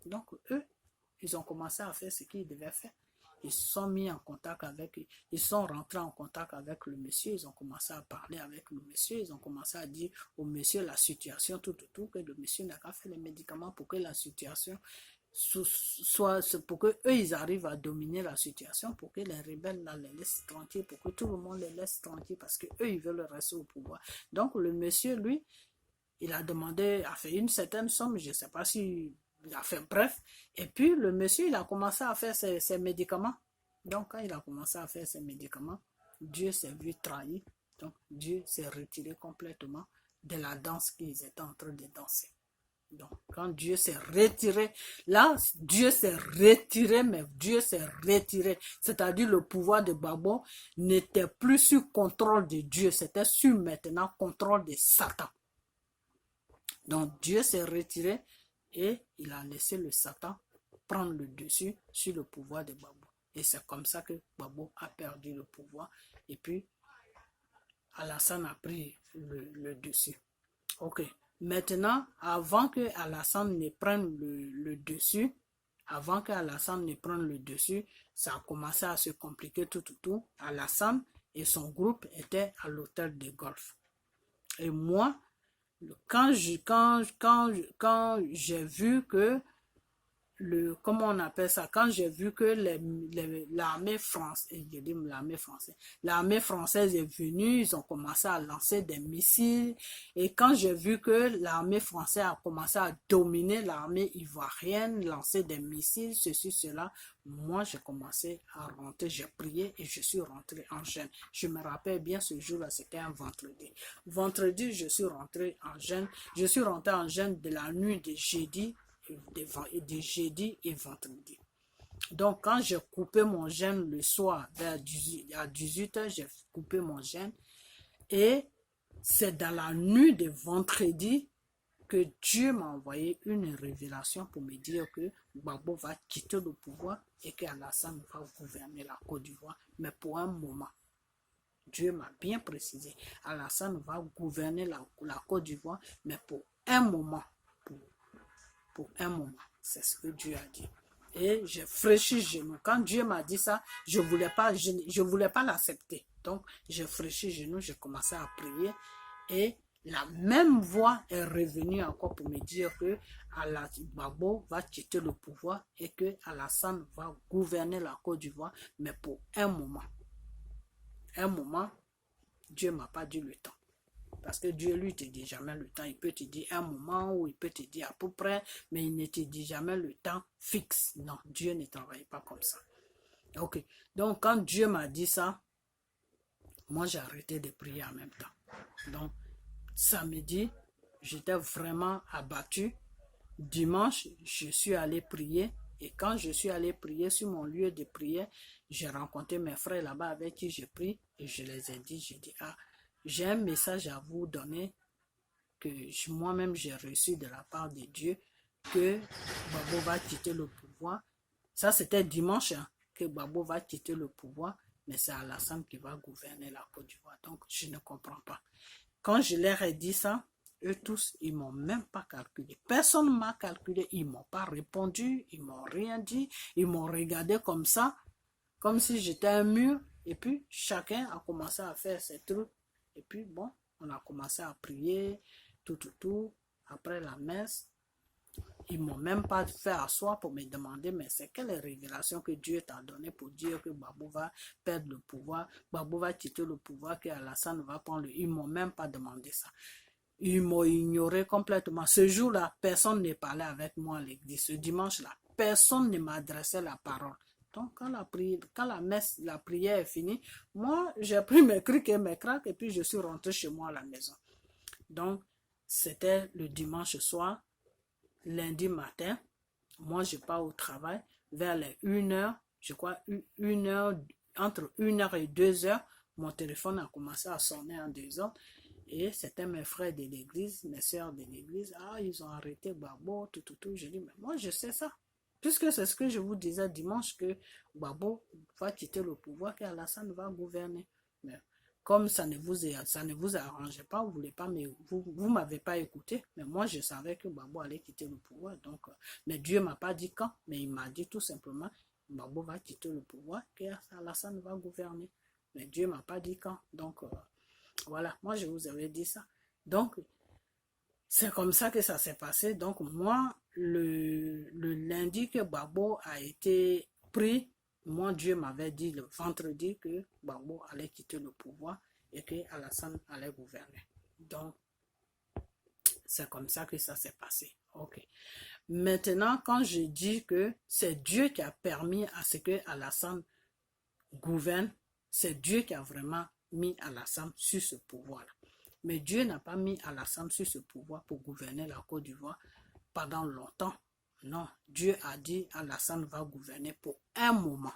Donc eux, ils ont commencé à faire ce qu'ils devaient faire. Ils se sont mis en contact ils sont rentrés en contact avec le monsieur, ils ont commencé à parler avec le monsieur, ils ont commencé à dire au monsieur la situation, tout, que le monsieur n'a qu'à faire les médicaments pour que la situation pour que eux ils arrivent à dominer la situation, pour que les rebelles là, les laissent tranquilles, pour que tout le monde les laisse tranquilles, parce que eux ils veulent rester au pouvoir. Donc le monsieur, lui, il a demandé, a fait une certaine somme, je ne sais pas si il a fait bref, et puis le monsieur il a commencé à faire ses médicaments. Donc quand il a commencé à faire ses médicaments, Dieu s'est vu trahi, donc Dieu s'est retiré complètement de la danse qu'ils étaient en train de danser. Donc quand Dieu s'est retiré, là Dieu s'est retiré, mais Dieu s'est retiré, c'est-à-dire le pouvoir de Gbagbo n'était plus sous contrôle de Dieu, c'était sur maintenant contrôle de Satan. Donc Dieu s'est retiré et il a laissé le Satan prendre le dessus sur le pouvoir de Gbagbo. Et c'est comme ça que Gbagbo a perdu le pouvoir. Et puis, Alassane a pris le dessus. Ok. Maintenant, avant que Alassane ne prenne le dessus, ça a commencé à se compliquer tout. Alassane et son groupe étaient à l'hôtel de golf. Et moi, quand j'ai vu que comment on appelle ça, quand j'ai vu que l'armée française, l'armée française est venue, ils ont commencé à lancer des missiles, et quand j'ai vu que l'armée française a commencé à dominer l'armée ivoirienne, lancer des missiles, ceci, cela, moi j'ai commencé à rentrer, j'ai prié et je suis rentré en jeûne. Je me rappelle bien ce jour-là, c'était un vendredi. Vendredi, je suis rentré en jeûne. Je suis rentré en jeûne de la nuit de jeudi et vendredi. Donc, quand j'ai coupé mon jeûne le soir, à 18h, j'ai coupé mon jeûne. Et c'est dans la nuit de vendredi que Dieu m'a envoyé une révélation pour me dire que Gbagbo va quitter le pouvoir et qu'Alassane va gouverner la Côte d'Ivoire, mais pour un moment. Dieu m'a bien précisé. Alassane va gouverner la Côte d'Ivoire, mais pour un moment. Pour un moment. C'est ce que Dieu a dit. Et j'ai fraîchi genou. Quand Dieu m'a dit ça, je voulais pas l'accepter. Donc, j'ai fraîchi genou, j'ai commencé à prier. Et la même voix est revenue encore pour me dire que Gbagbo va quitter le pouvoir et que Alassane va gouverner la Côte d'Ivoire, mais pour un moment. Un moment, Dieu ne m'a pas dit le temps. Parce que Dieu, lui, ne te dit jamais le temps. Il peut te dire un moment ou il peut te dire à peu près, mais il ne te dit jamais le temps fixe. Non, Dieu ne travaille pas comme ça. Ok. Donc, quand Dieu m'a dit ça, moi, j'ai arrêté de prier en même temps. Donc, samedi, j'étais vraiment abattu. Dimanche, je suis allé prier. Et quand je suis allé prier sur mon lieu de prière, j'ai rencontré mes frères là-bas avec qui je prie. Et je les ai dit, j'ai dit, j'ai un message à vous donner que moi-même j'ai reçu de la part de Dieu, que Gbagbo va quitter le pouvoir. Ça, c'était dimanche, que Gbagbo va quitter le pouvoir, mais c'est Alassane qui va gouverner la Côte d'Ivoire. Donc, je ne comprends pas. Quand je leur ai dit ça, eux tous, ils ne m'ont même pas calculé. Personne ne m'a calculé. Ils ne m'ont pas répondu, ils ne m'ont rien dit. Ils m'ont regardé comme ça, comme si j'étais un mur. Et puis, chacun a commencé à faire ses trucs. Et puis, bon, on a commencé à prier, tout. Après la messe, ils ne m'ont même pas fait asseoir pour me demander, mais c'est quelle révélation que Dieu t'a donnée pour dire que Gbagbo va perdre le pouvoir, Gbagbo va quitter le pouvoir, que Alassane va prendre Ils ne m'ont même pas demandé ça. Ils m'ont ignoré complètement. Ce jour-là, personne n'est parlé avec moi à l'église. Ce dimanche-là, personne ne m'a adressé la parole. Donc, quand la prière est finie, moi, j'ai pris mes crics et mes craques et puis je suis rentré chez moi à la maison. Donc, c'était le dimanche soir. Lundi matin, moi, je pars au travail. Vers les 1h, je crois, entre 1h et 2h, mon téléphone a commencé à sonner en désordre. Et c'était mes frères de l'église, mes soeurs de l'église. Ils ont arrêté Gbagbo, tout. Je dis, mais moi, je sais ça. Puisque c'est ce que je vous disais dimanche, que Gbagbo va quitter le pouvoir, qu'Alassane va gouverner. Mais comme ça ne vous arrangeait pas, vous ne m'avez pas écouté, mais moi je savais que Gbagbo allait quitter le pouvoir. Donc, mais Dieu ne m'a pas dit quand, mais il m'a dit tout simplement, Gbagbo va quitter le pouvoir, qu'Alassane va gouverner. Mais Dieu ne m'a pas dit quand. Donc, voilà, moi je vous avais dit ça. Donc, c'est comme ça que ça s'est passé. Donc, moi, le lundi que Gbagbo a été pris, moi, Dieu m'avait dit le vendredi que Gbagbo allait quitter le pouvoir et que Alassane allait gouverner. Donc, c'est comme ça que ça s'est passé. Ok. Maintenant, quand je dis que c'est Dieu qui a permis à ce que Alassane gouverne, c'est Dieu qui a vraiment mis Alassane sur ce pouvoir-là. Mais Dieu n'a pas mis Alassane sur ce pouvoir pour gouverner la Côte d'Ivoire pendant longtemps. Non, Dieu a dit Alassane va gouverner pour un moment.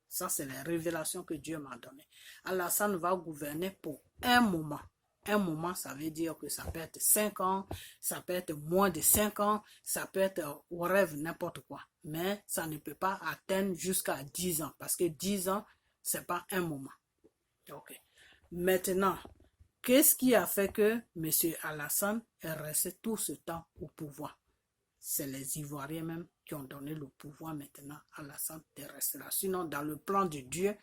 Ça, c'est la révélation que Dieu m'a donnée. Alassane va gouverner pour un moment. Un moment, ça veut dire que ça peut être 5 ans, ça peut être moins de 5 ans, ça peut être au rêve n'importe quoi. Mais ça ne peut pas atteindre jusqu'à 10 ans. Parce que 10 ans, ce n'est pas un moment. Ok. Maintenant, qu'est-ce qui a fait que M. Alassane est resté tout ce temps au pouvoir? C'est les Ivoiriens même qui ont donné le pouvoir maintenant à Alassane de rester là. Sinon, dans le plan de Dieu,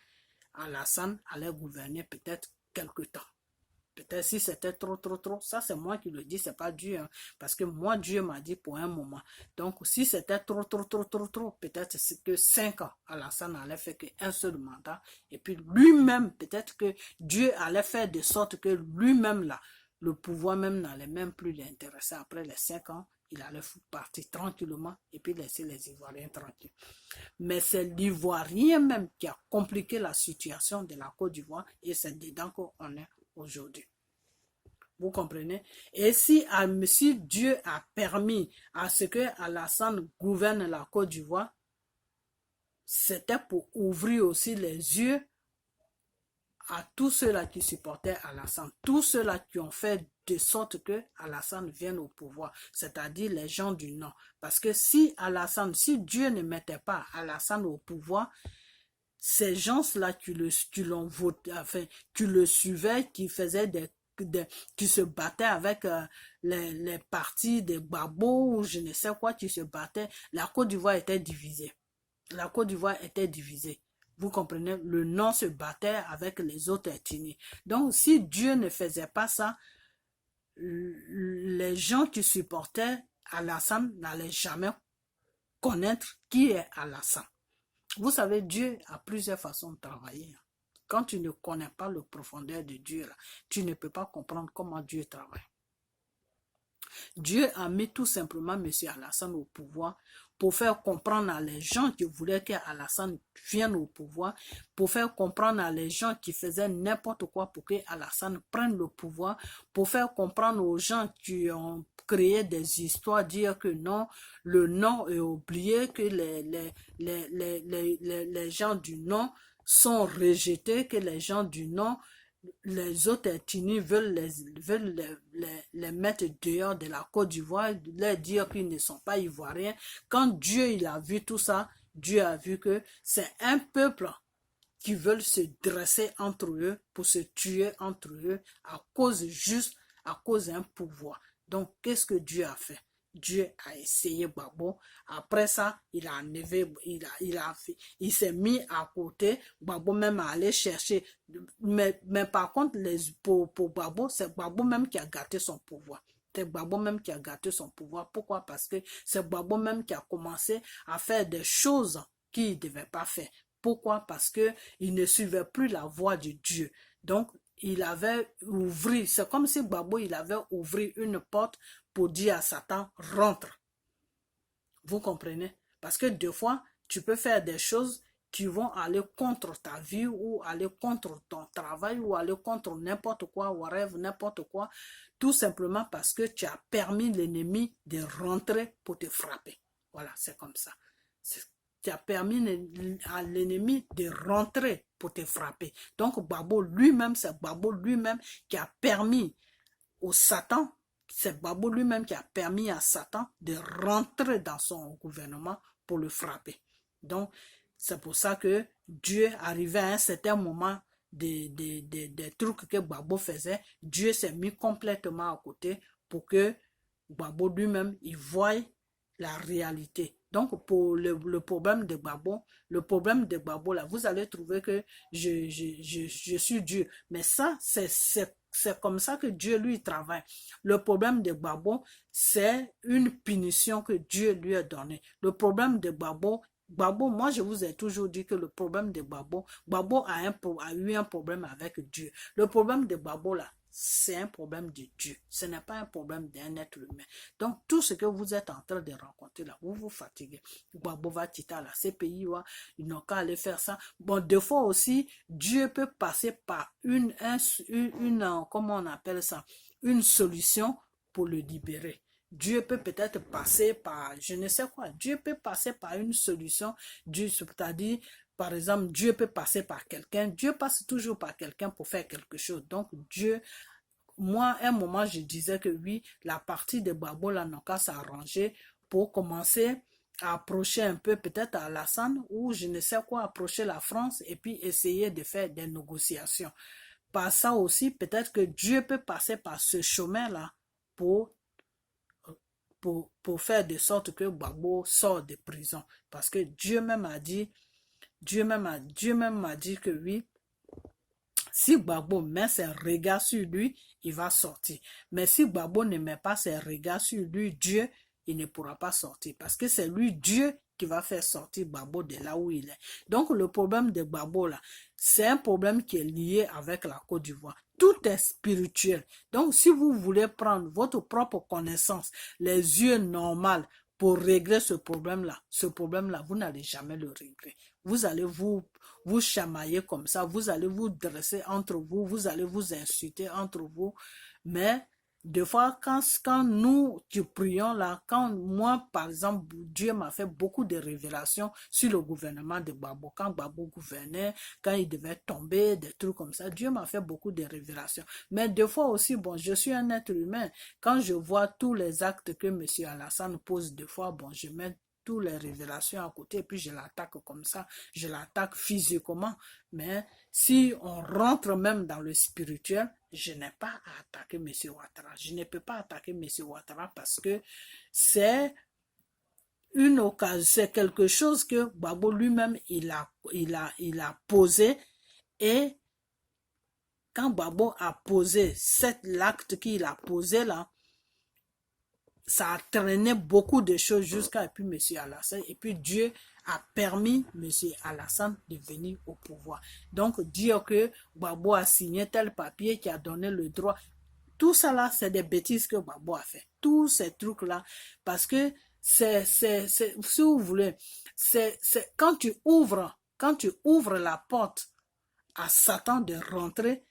Alassane allait gouverner peut-être quelque temps. Peut-être si c'était trop, ça c'est moi qui le dis, c'est pas Dieu. Parce que moi, Dieu m'a dit pour un moment. Donc, si c'était trop, peut-être que 5 ans, Alassane allait faire qu'un seul mandat. Et puis lui-même, peut-être que Dieu allait faire de sorte que lui-même là, le pouvoir même n'allait même plus l'intéresser. Après les 5 ans, il allait partir tranquillement et puis laisser les Ivoiriens tranquilles. Mais c'est l'Ivoirien même qui a compliqué la situation de la Côte d'Ivoire et c'est dedans qu'on est aujourd'hui. Vous comprenez? Et si Dieu a permis à ce que Alassane gouverne la Côte d'Ivoire, c'était pour ouvrir aussi les yeux à tous ceux-là qui supportaient Alassane, tous ceux-là qui ont fait de sorte que Alassane vienne au pouvoir, c'est-à-dire les gens du Nord. Parce que si Dieu ne mettait pas Alassane au pouvoir, ces gens-là qui l'ont voté, enfin, qui le suivaient, qui faisaient qui se battaient avec les partis des Gbagbo ou je ne sais quoi, qui se battaient, la Côte d'Ivoire était divisée. La Côte d'Ivoire était divisée. Vous comprenez, le Nord se battait avec les autres ethnies. Donc, si Dieu ne faisait pas ça, les gens qui supportaient Alassane n'allaient jamais connaître qui est Alassane. Vous savez, Dieu a plusieurs façons de travailler. Quand tu ne connais pas le profondeur de Dieu, là, tu ne peux pas comprendre comment Dieu travaille. Dieu a mis tout simplement M. Alassane au pouvoir pour faire comprendre à les gens qui voulaient qu'Alassane vienne au pouvoir, pour faire comprendre à les gens qui faisaient n'importe quoi pour qu'Alassane prenne le pouvoir, pour faire comprendre aux gens qui ont créé des histoires, dire que non, le non est oublié, que les gens du non sont rejetés, que les gens du non, les autres ethnies veulent les mettre dehors de la Côte d'Ivoire, leur dire qu'ils ne sont pas ivoiriens. Quand Dieu il a vu tout ça, Dieu a vu que c'est un peuple qui veulent se dresser entre eux pour se tuer entre eux à cause d'un pouvoir. Donc, qu'est-ce que Dieu a fait? Dieu a essayé Gbagbo. Après ça, il a enlevé, il s'est mis à côté. Gbagbo même a allé chercher. Mais par contre, pour Gbagbo, c'est Gbagbo même qui a gâté son pouvoir. C'est Gbagbo même qui a gâté son pouvoir. Pourquoi? Parce que c'est Gbagbo même qui a commencé à faire des choses qu'il ne devait pas faire. Pourquoi? Parce qu'il ne suivait plus la voie de Dieu. Donc, il avait ouvert, c'est comme si Gbagbo, il avait ouvert une porte pour dire à Satan, rentre. Vous comprenez? Parce que des fois, tu peux faire des choses qui vont aller contre ta vie ou aller contre ton travail ou aller contre n'importe quoi, whatever, n'importe quoi, tout simplement parce que tu as permis l'ennemi de rentrer pour te frapper. Voilà, c'est comme ça. Tu as permis à l'ennemi de rentrer pour te frapper. Donc, Gbagbo lui-même, c'est Gbagbo lui-même qui a permis au Satan, c'est Gbagbo lui-même qui a permis à Satan de rentrer dans son gouvernement pour le frapper. Donc, c'est pour ça que Dieu arrivait à un certain moment des trucs que Gbagbo faisait, Dieu s'est mis complètement à côté pour que Gbagbo lui-même, il voie la réalité. Donc, pour le problème de Gbagbo, là, vous allez trouver que je suis Dieu. Mais ça, c'est comme ça que Dieu lui travaille. Le problème de Gbagbo, c'est une punition que Dieu lui a donnée. Le problème de Gbagbo, moi je vous ai toujours dit que le problème de Gbagbo a eu un problème avec Dieu. Le problème de Gbagbo là, c'est un problème de Dieu. Ce n'est pas un problème d'un être humain. Donc, tout ce que vous êtes en train de rencontrer là, vous vous fatiguez. Gbagbo va tita là, ces pays, ils n'ont qu'à aller faire ça. Bon, des fois aussi, Dieu peut passer par comment on appelle ça, une solution pour le libérer. Dieu peut peut-être passer par, je ne sais quoi, Dieu peut passer par une solution, c'est-à-dire, par exemple, Dieu peut passer par quelqu'un, Dieu passe toujours par quelqu'un pour faire quelque chose. Donc, Dieu, moi, à un moment, je disais que oui, la partie de Gbagbo, là, n'a qu'à s'arranger pour commencer à approcher un peu peut-être à Alassane ou je ne sais quoi, approcher la France et puis essayer de faire des négociations. Par ça aussi, peut-être que Dieu peut passer par ce chemin-là pour faire de sorte que Gbagbo sort de prison. Parce que Dieu même m'a dit que oui, si Gbagbo met ses regards sur lui, il va sortir. Mais si Gbagbo ne met pas ses regards sur lui, Dieu, il ne pourra pas sortir. Parce que c'est lui, Dieu, qui va faire sortir Gbagbo de là où il est. Donc le problème de Gbagbo là, c'est un problème qui est lié avec la Côte d'Ivoire. Tout est spirituel. Donc si vous voulez prendre votre propre connaissance, les yeux normaux pour régler ce problème-là, vous n'allez jamais le régler. Vous allez vous chamailler comme ça, vous allez vous dresser entre vous, vous allez vous insulter entre vous, mais des fois, quand nous qui prions là, quand moi, par exemple, Dieu m'a fait beaucoup de révélations sur le gouvernement de Gbagbo, quand Gbagbo gouvernait, quand il devait tomber, des trucs comme ça, Dieu m'a fait beaucoup de révélations. Mais des fois aussi, bon, je suis un être humain, quand je vois tous les actes que M. Alassane pose, des fois, bon, je mets toutes les révélations à côté et puis je l'attaque comme ça, je l'attaque physiquement. Mais si on rentre même dans le spirituel, je n'ai pas à attaquer M. Ouattara. Je ne peux pas attaquer M. Ouattara parce que c'est une occasion, c'est quelque chose que Gbagbo lui-même il a posé, et quand Gbagbo a posé l'acte qu'il a posé là, ça a traîné beaucoup de choses jusqu'à puis M. Alassane, et puis Dieu a permis M. Alassane de venir au pouvoir. Donc dire que Gbagbo a signé tel papier qui a donné le droit, tout ça là c'est des bêtises que Gbagbo a fait, tous ces trucs là, parce que si vous voulez, c'est quand tu ouvres la porte à Satan de rentrer,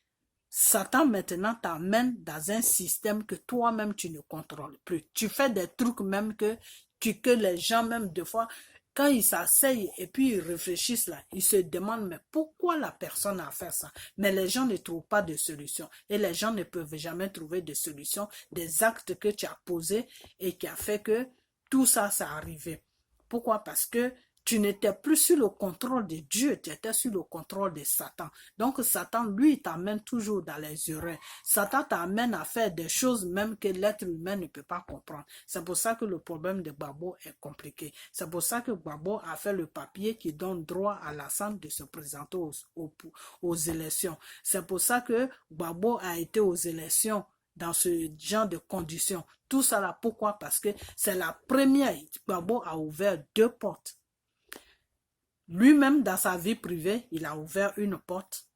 Satan maintenant t'amène dans un système que toi-même tu ne contrôles plus. Tu fais des trucs même que les gens même des fois, quand ils s'asseyent et puis ils réfléchissent là, ils se demandent mais pourquoi la personne a fait ça? Mais les gens ne trouvent pas de solution et les gens ne peuvent jamais trouver de solution des actes que tu as posés et qui a fait que tout ça, ça arrivé. Pourquoi? Parce que tu n'étais plus sur le contrôle de Dieu, tu étais sur le contrôle de Satan. Donc Satan, lui, t'amène toujours dans les erreurs. Satan t'amène à faire des choses même que l'être humain ne peut pas comprendre. C'est pour ça que le problème de Gbagbo est compliqué. C'est pour ça que Gbagbo a fait le papier qui donne droit à Alassane de se présenter aux élections. C'est pour ça que Gbagbo a été aux élections dans ce genre de conditions. Tout ça là, pourquoi? Parce que c'est la première. Gbagbo a ouvert 2 portes. Lui-même, dans sa vie privée, il a ouvert une porte.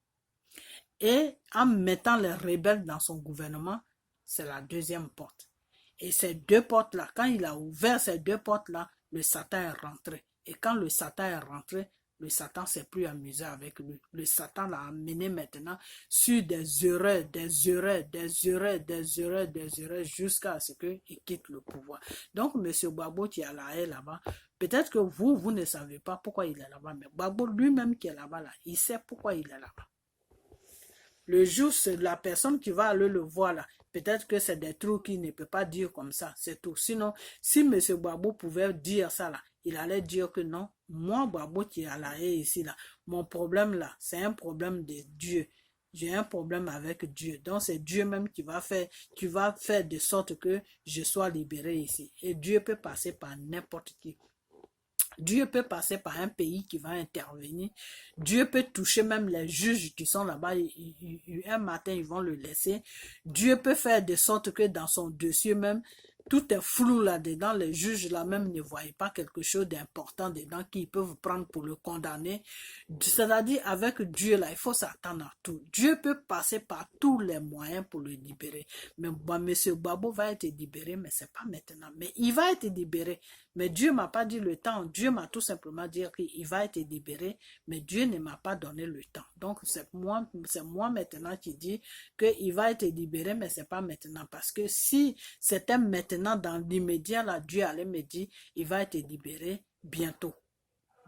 Et en mettant les rebelles dans son gouvernement, c'est la 2e porte. Et ces 2 portes-là, quand il a ouvert ces 2 portes-là, le Satan est rentré. Et quand le Satan est rentré, le Satan s'est plus amusé avec lui. Le Satan l'a amené maintenant sur des erreurs, jusqu'à ce qu'il quitte le pouvoir. Donc, M. Gbagbo qui est à la haie là-bas, peut-être que vous ne savez pas pourquoi il est là-bas, mais Gbagbo lui-même qui est là-bas, là, il sait pourquoi il est là-bas. Le jour, c'est la personne qui va aller le voir là. Peut-être que c'est des trucs qu'il ne peut pas dire comme ça, c'est tout. Sinon, si M. Gbagbo pouvait dire ça là, il allait dire que non, moi, Gbagbo qui est à la haie ici là, mon problème là, c'est un problème de Dieu. J'ai un problème avec Dieu. Donc, c'est Dieu même qui va faire de sorte que je sois libéré ici. Et Dieu peut passer par n'importe qui. Dieu peut passer par un pays qui va intervenir. Dieu peut toucher même les juges qui sont là-bas. Un matin, ils vont le laisser. Dieu peut faire de sorte que dans son dossier même, tout est flou là-dedans. Les juges là-même ne voient pas quelque chose d'important dedans qu'ils peuvent prendre pour le condamner. C'est-à-dire, avec Dieu là, il faut s'attendre à tout. Dieu peut passer par tous les moyens pour le libérer. Mais M. Gbagbo va être libéré, mais c'est pas maintenant. Mais il va être libéré. Mais Dieu m'a pas dit le temps. Dieu m'a tout simplement dit qu'il va être libéré, mais Dieu ne m'a pas donné le temps. Donc, c'est moi maintenant qui dis qu'il va être libéré, mais c'est pas maintenant. Parce que si c'était maintenant dans l'immédiat, là, Dieu allait me dire, il va être libéré bientôt.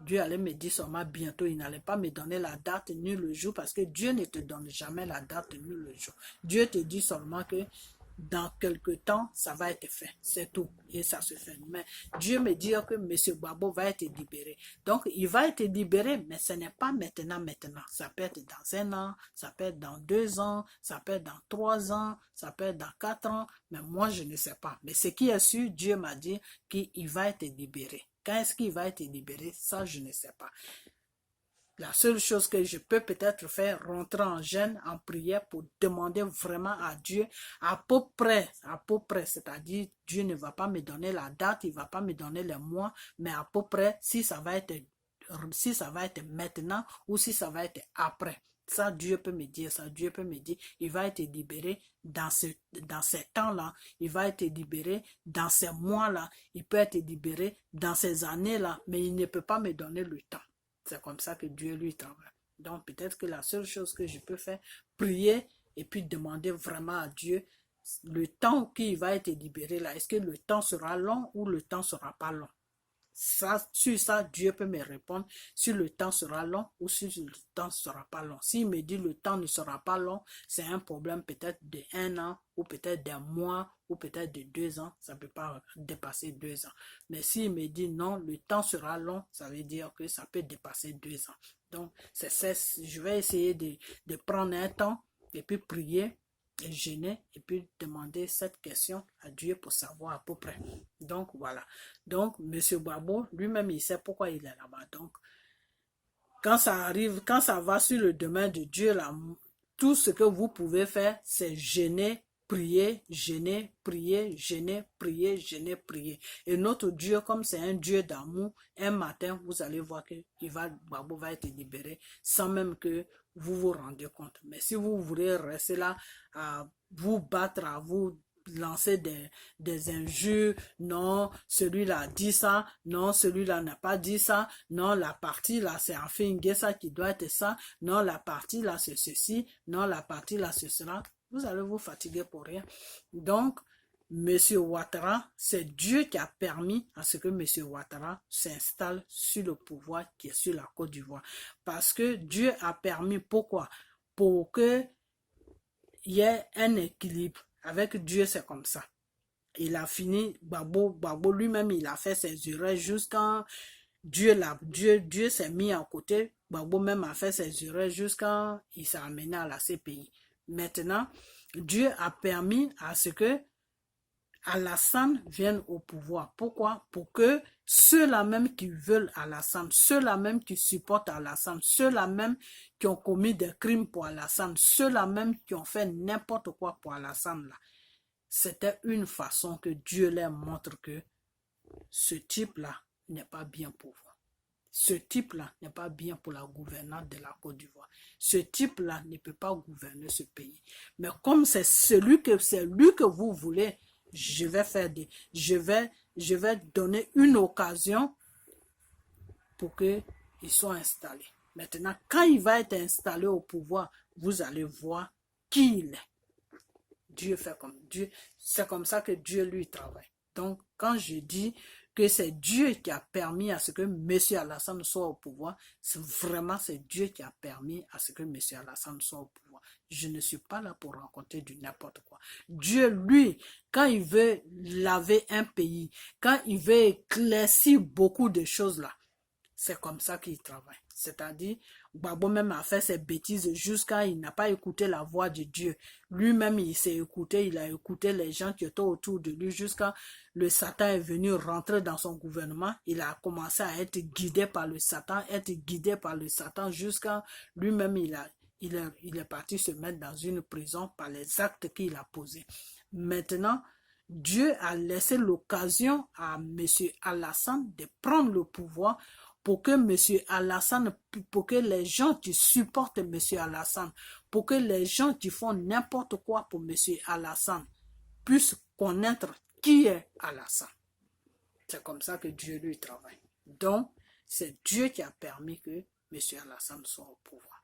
Dieu allait me dire seulement bientôt, il n'allait pas me donner la date ni le jour, parce que Dieu ne te donne jamais la date ni le jour. Dieu te dit seulement que dans quelque temps, ça va être fait. C'est tout. Et ça se fait. Mais Dieu me dit que M. Gbagbo va être libéré. Donc, il va être libéré, mais ce n'est pas maintenant. Ça peut être dans 1 an, ça peut être dans 2 ans, ça peut être dans 3 ans, ça peut être dans 4 ans. Mais moi, je ne sais pas. Mais ce qui est sûr, Dieu m'a dit qu'il va être libéré. Quand est-ce qu'il va être libéré? Ça, je ne sais pas. La seule chose que je peux peut-être faire, rentrer en jeûne, en prière pour demander vraiment à Dieu, à peu près, c'est-à-dire Dieu ne va pas me donner la date, il ne va pas me donner les mois, mais à peu près si ça va être maintenant ou si ça va être après. Ça, Dieu peut me dire ça. Dieu peut me dire, il va être libéré dans ces temps-là. Il va être libéré dans ces mois-là. Il peut être libéré dans ces années-là, mais il ne peut pas me donner le temps. C'est comme ça que Dieu lui travaille. Donc peut-être que la seule chose que je peux faire, prier et puis demander vraiment à Dieu le temps qu'il va être libéré là. Est-ce que le temps sera long ou le temps sera pas long? Ça, sur ça, Dieu peut me répondre si le temps sera long ou si le temps ne sera pas long. S'il me dit le temps ne sera pas long, c'est un problème peut-être de 1 an ou peut-être d'un mois ou peut-être de 2 ans. Ça ne peut pas dépasser 2 ans. Mais s'il me dit non, le temps sera long, ça veut dire que ça peut dépasser 2 ans. Donc, je vais essayer de prendre un temps et puis prier et jeûner et puis demander cette question à Dieu pour savoir à peu près. Donc, voilà. Donc, M. Gbagbo, lui-même, il sait pourquoi il est là-bas. Donc, quand ça arrive, quand ça va sur le domaine de Dieu, là, tout ce que vous pouvez faire, c'est jeûner, prier, jeûner, prier, jeûner, prier, jeûner, prier. Et notre Dieu, comme c'est un Dieu d'amour, un matin, vous allez voir que Gbagbo va être libéré sans même que vous vous rendiez compte. Mais si vous voulez rester là à vous battre, à vous lancer des injures, non, celui-là a dit ça, non, celui-là n'a pas dit ça, non, la partie là, c'est enfin ça qui doit être ça, non, la partie là, c'est ceci, non, la partie là, c'est cela, vous allez vous fatiguer pour rien. Donc, Monsieur Ouattara, c'est Dieu qui a permis à ce que Monsieur Ouattara s'installe sur le pouvoir qui est sur la Côte d'Ivoire. Parce que Dieu a permis, pourquoi? Pour qu'il y ait un équilibre. Avec Dieu, c'est comme ça. Il a fini, Gbagbo lui-même, il a fait ses erreurs jusqu'à Dieu s'est mis à côté. Gbagbo même a fait ses erreurs jusqu'à il s'est amené à la CPI. Maintenant, Dieu a permis à ce que Alassane vienne au pouvoir. Pourquoi? Pour que ceux-là même qui veulent Alassane, ceux-là même qui supportent Alassane, ceux-là même qui ont commis des crimes pour Alassane, ceux-là même qui ont fait n'importe quoi pour Alassane, là, c'était une façon que Dieu leur montre que ce type-là n'est pas bien pour vous. Ce type-là n'est pas bien pour la gouvernance de la Côte d'Ivoire. Ce type-là ne peut pas gouverner ce pays. Mais comme c'est lui que vous voulez, je vais donner une occasion pour qu'il soit installé. Maintenant, quand il va être installé au pouvoir, vous allez voir qui il est. Dieu fait comme Dieu. C'est comme ça que Dieu lui travaille. Donc, quand je dis que c'est Dieu qui a permis à ce que M. Alassane soit au pouvoir, c'est Dieu qui a permis à ce que M. Alassane soit au pouvoir. Je ne suis pas là pour raconter du n'importe quoi. Dieu, lui, quand il veut laver un pays, quand il veut éclaircir beaucoup de choses là, c'est comme ça qu'il travaille. C'est-à-dire, Gbagbo même a fait ses bêtises jusqu'à il n'a pas écouté la voix de Dieu. Lui-même, il s'est écouté, il a écouté les gens qui étaient autour de lui jusqu'à le Satan est venu rentrer dans son gouvernement. Il a commencé à être guidé par le Satan, jusqu'à lui-même, il est parti se mettre dans une prison par les actes qu'il a posés. Maintenant, Dieu a laissé l'occasion à M. Alassane de prendre le pouvoir pour que M. Alassane, pour que les gens qui supportent M. Alassane, pour que les gens qui font n'importe quoi pour M. Alassane puissent connaître qui est Alassane. C'est comme ça que Dieu lui travaille. Donc, c'est Dieu qui a permis que M. Alassane soit au pouvoir.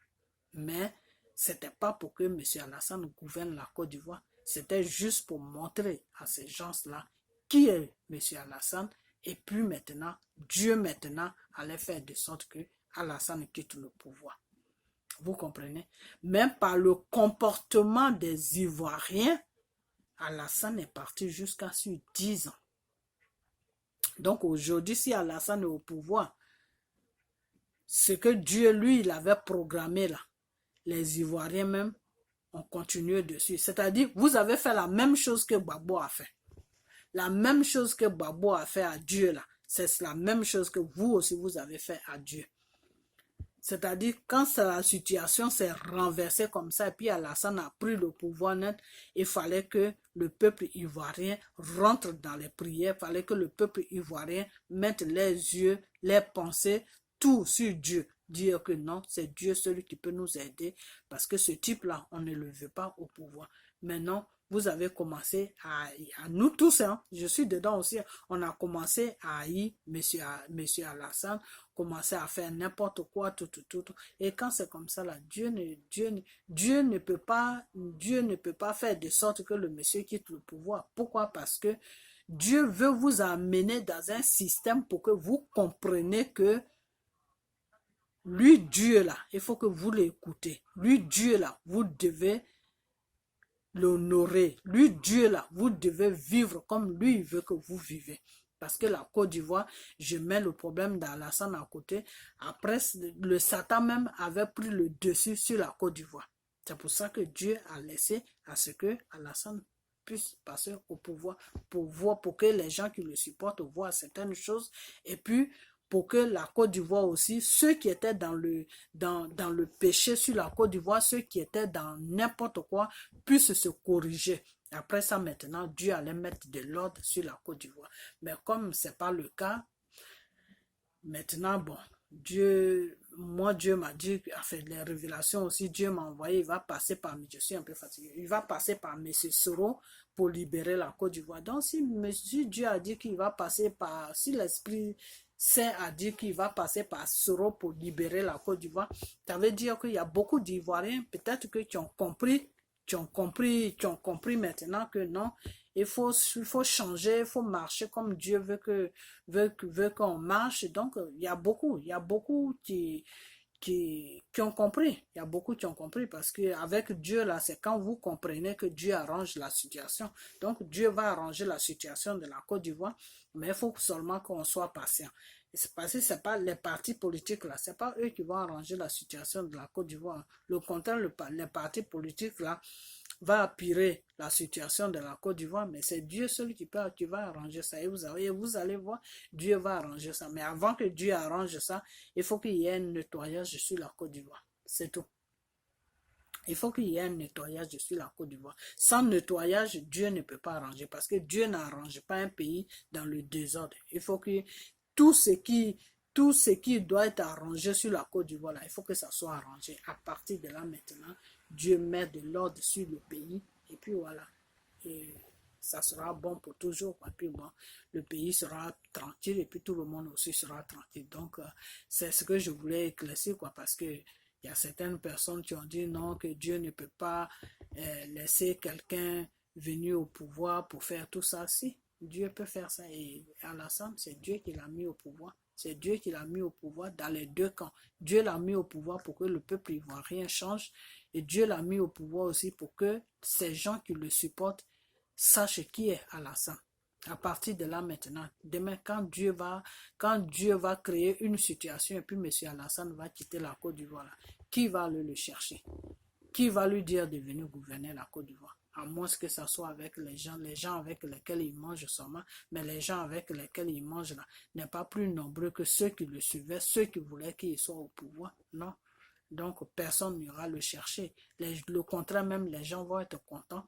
Mais ce n'était pas pour que M. Alassane gouverne la Côte d'Ivoire. C'était juste pour montrer à ces gens-là qui est M. Alassane. Et puis maintenant, Dieu allait faire de sorte que Alassane quitte le pouvoir. Vous comprenez? Même par le comportement des Ivoiriens, Alassane est parti jusqu'à sur 10 ans. Donc aujourd'hui, si Alassane est au pouvoir, ce que Dieu, lui, il avait programmé là, les Ivoiriens même ont continué dessus. C'est-à-dire, vous avez fait la même chose que Gbagbo a fait. La même chose que Gbagbo a fait à Dieu là, c'est la même chose que vous aussi vous avez fait à Dieu. C'est-à-dire quand la situation s'est renversée comme ça et puis Alassane a pris le pouvoir net, il fallait que le peuple ivoirien rentre dans les prières, il fallait que le peuple ivoirien mette les yeux, les pensées, tout sur Dieu. Dire que non, c'est Dieu celui qui peut nous aider parce que ce type-là, on ne le veut pas au pouvoir. Maintenant, vous avez commencé à nous tous, hein, je suis dedans aussi, on a commencé à haïr monsieur Alassane, commencer à faire n'importe quoi, tout. Et quand c'est comme ça, là, Dieu ne peut pas faire de sorte que le monsieur quitte le pouvoir. Pourquoi? Parce que Dieu veut vous amener dans un système pour que vous compreniez que lui, Dieu là, il faut que vous l'écoutez. Lui, Dieu là, vous devez l'honorer. Lui, Dieu là, vous devez vivre comme lui veut que vous vivez. Parce que la Côte d'Ivoire, je mets le problème d'Alassane à côté. Après, le Satan même avait pris le dessus sur la Côte d'Ivoire. C'est pour ça que Dieu a laissé à ce que Alassane puisse passer au pouvoir pour que les gens qui le supportent voient certaines choses. Et puis, pour que la Côte d'Ivoire aussi, ceux qui étaient dans le péché sur la Côte d'Ivoire, ceux qui étaient dans n'importe quoi, puissent se corriger. Après ça, maintenant, Dieu allait mettre de l'ordre sur la Côte d'Ivoire. Mais comme ce n'est pas le cas, maintenant, bon, Dieu m'a dit, fait les révélations aussi, Dieu m'a envoyé, il va passer par, je suis un peu fatigué, il va passer par M. Soro pour libérer la Côte d'Ivoire. Donc, si Dieu a dit qu'il va passer par, si l'Esprit Saint a dit qu'il va passer par Soro pour libérer la Côte d'Ivoire, ça veut dire qu'il y a beaucoup d'Ivoiriens, peut-être que qui ont compris maintenant que non, il faut changer, il faut marcher comme Dieu veut qu'on marche. Donc, il y a beaucoup qui ont compris. Il y a beaucoup qui ont compris parce qu'avec Dieu, là, c'est quand vous comprenez que Dieu arrange la situation. Donc, Dieu va arranger la situation de la Côte d'Ivoire, mais il faut seulement qu'on soit patient. C'est parce que ce n'est pas les partis politiques, là, ce n'est pas eux qui vont arranger la situation de la Côte d'Ivoire. Le contraire, les partis politiques, là, va appuyer la situation de la Côte d'Ivoire, mais c'est Dieu seul qui va arranger ça. Et vous allez voir, Dieu va arranger ça. Mais avant que Dieu arrange ça, il faut qu'il y ait un nettoyage sur la Côte d'Ivoire. C'est tout. Il faut qu'il y ait un nettoyage sur la Côte d'Ivoire. Sans nettoyage, Dieu ne peut pas arranger parce que Dieu n'arrange pas un pays dans le désordre. Il faut que tout ce qui doit être arrangé sur la Côte d'Ivoire, il faut que ça soit arrangé. À partir de là maintenant, Dieu met de l'ordre sur le pays et puis voilà. Et ça sera bon pour toujours. Et puis bon, le pays sera tranquille et puis tout le monde aussi sera tranquille. Donc, c'est ce que je voulais éclaircir parce que il y a certaines personnes qui ont dit non, que Dieu ne peut pas laisser quelqu'un venir au pouvoir pour faire tout ça. Si, Dieu peut faire ça. Et Alassane, c'est Dieu qui l'a mis au pouvoir. C'est Dieu qui l'a mis au pouvoir dans les deux camps. Dieu l'a mis au pouvoir pour que le peuple ivoirien change. Et Dieu l'a mis au pouvoir aussi pour que ces gens qui le supportent sachent qui est Alassane. À partir de là maintenant, demain quand Dieu va créer une situation et puis M. Alassane va quitter la Côte d'Ivoire, qui va aller le chercher? Qui va lui dire de venir gouverner la Côte d'Ivoire? À moins que ce soit avec les gens avec lesquels il mange seulement, mais les gens avec lesquels il mange là n'est pas plus nombreux que ceux qui le suivaient, ceux qui voulaient qu'il soit au pouvoir. Non. Donc personne n'ira le chercher. Le contraire, même les gens vont être contents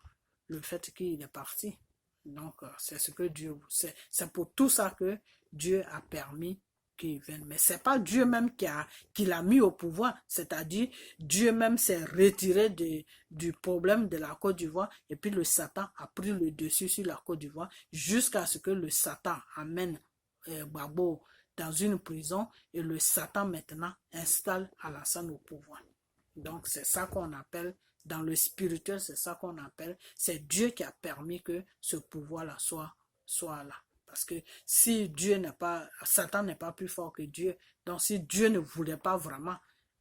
le fait qu'il est parti. Donc, c'est ce que Dieu, c'est pour tout ça que Dieu a permis qu'il vienne. Mais c'est pas Dieu même qui l'a mis au pouvoir. C'est-à-dire, Dieu même s'est retiré du problème de la Côte d'Ivoire et puis le Satan a pris le dessus sur la Côte d'Ivoire jusqu'à ce que le Satan amène Gbagbo dans une prison et le Satan maintenant installe Alassane au pouvoir. Donc, c'est ça qu'on appelle dans le spirituel, c'est ça qu'on appelle, c'est Dieu qui a permis que ce pouvoir-là soit là. Parce que si Dieu n'est pas, Satan n'est pas plus fort que Dieu, donc si Dieu ne voulait pas vraiment,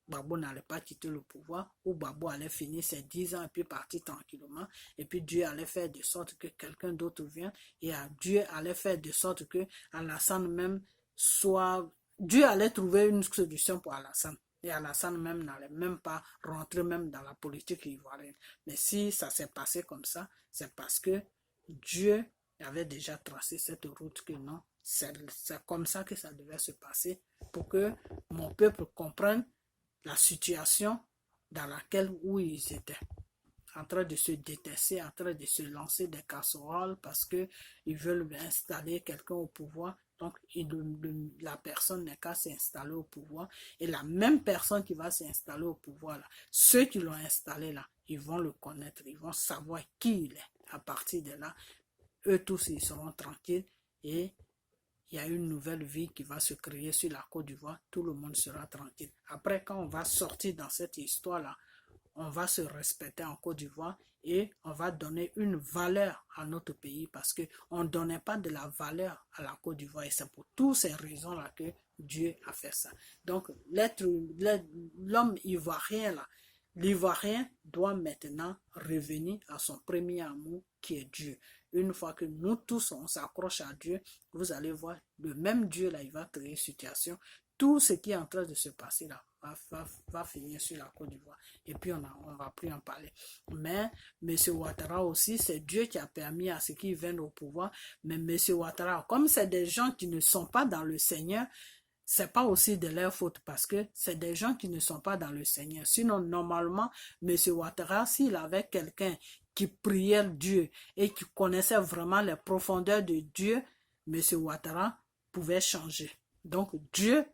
Gbagbo n'allait pas quitter le pouvoir, ou Gbagbo allait finir ses 10 ans et puis partir tranquillement, et puis Dieu allait faire de sorte que quelqu'un d'autre vienne, et Dieu allait faire de sorte que Alassane même soit, Dieu allait trouver une solution pour Alassane. Et Alassane même n'allait même pas rentrer même dans la politique ivoirienne. Mais si ça s'est passé comme ça, c'est parce que Dieu avait déjà tracé cette route que non, c'est comme ça que ça devait se passer pour que mon peuple comprenne la situation dans laquelle où ils étaient. En train de se détester, en train de se lancer des casseroles parce qu'ils veulent installer quelqu'un au pouvoir. Donc, la personne n'est qu'à s'installer au pouvoir. Et la même personne qui va s'installer au pouvoir, là, ceux qui l'ont installé là, ils vont le connaître, ils vont savoir qui il est. À partir de là, eux tous, ils seront tranquilles et il y a une nouvelle vie qui va se créer sur la Côte d'Ivoire. Tout le monde sera tranquille. Après, quand on va sortir dans cette histoire-là, on va se respecter en Côte d'Ivoire et on va donner une valeur à notre pays parce qu'on ne donnait pas de la valeur à la Côte d'Ivoire et c'est pour toutes ces raisons-là que Dieu a fait ça. Donc l'homme ivoirien là, l'Ivoirien doit maintenant revenir à son premier amour qui est Dieu. Une fois que nous tous on s'accroche à Dieu, vous allez voir, le même Dieu là, il va créer une situation. Tout ce qui est en train de se passer là va finir sur la Côte d'Ivoire. Et puis on ne va plus en parler. Mais M. Ouattara aussi, c'est Dieu qui a permis à ce qu'ils viennent au pouvoir. Mais M. Ouattara, comme c'est des gens qui ne sont pas dans le Seigneur, c'est pas aussi de leur faute parce que c'est des gens qui ne sont pas dans le Seigneur. Sinon, normalement, M. Ouattara, s'il avait quelqu'un qui priait Dieu et qui connaissait vraiment les profondeurs de Dieu, M. Ouattara pouvait changer. Donc, Dieu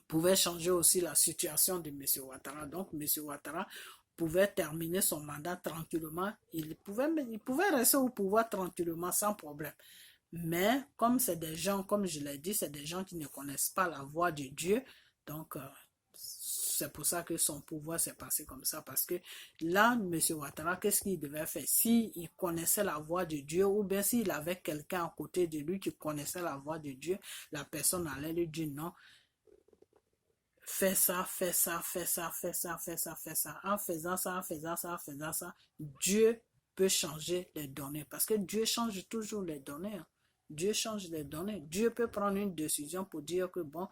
pouvait changer aussi la situation de M. Ouattara. Donc, M. Ouattara pouvait terminer son mandat tranquillement. Il pouvait rester au pouvoir tranquillement sans problème. Mais comme c'est des gens, comme je l'ai dit, c'est des gens qui ne connaissent pas la voix de Dieu. Donc, c'est pour ça que son pouvoir s'est passé comme ça. Parce que là, M. Ouattara, qu'est-ce qu'il devait faire? S'il connaissait la voix de Dieu ou bien s'il avait quelqu'un à côté de lui qui connaissait la voix de Dieu, la personne allait lui dire non. Fais ça, fais ça, fais ça, fais ça, fais ça, fais ça. En faisant ça, en faisant ça, en faisant ça, Dieu peut changer les données. Parce que Dieu change toujours les données. Hein. Dieu change les données. Dieu peut prendre une décision pour dire que bon,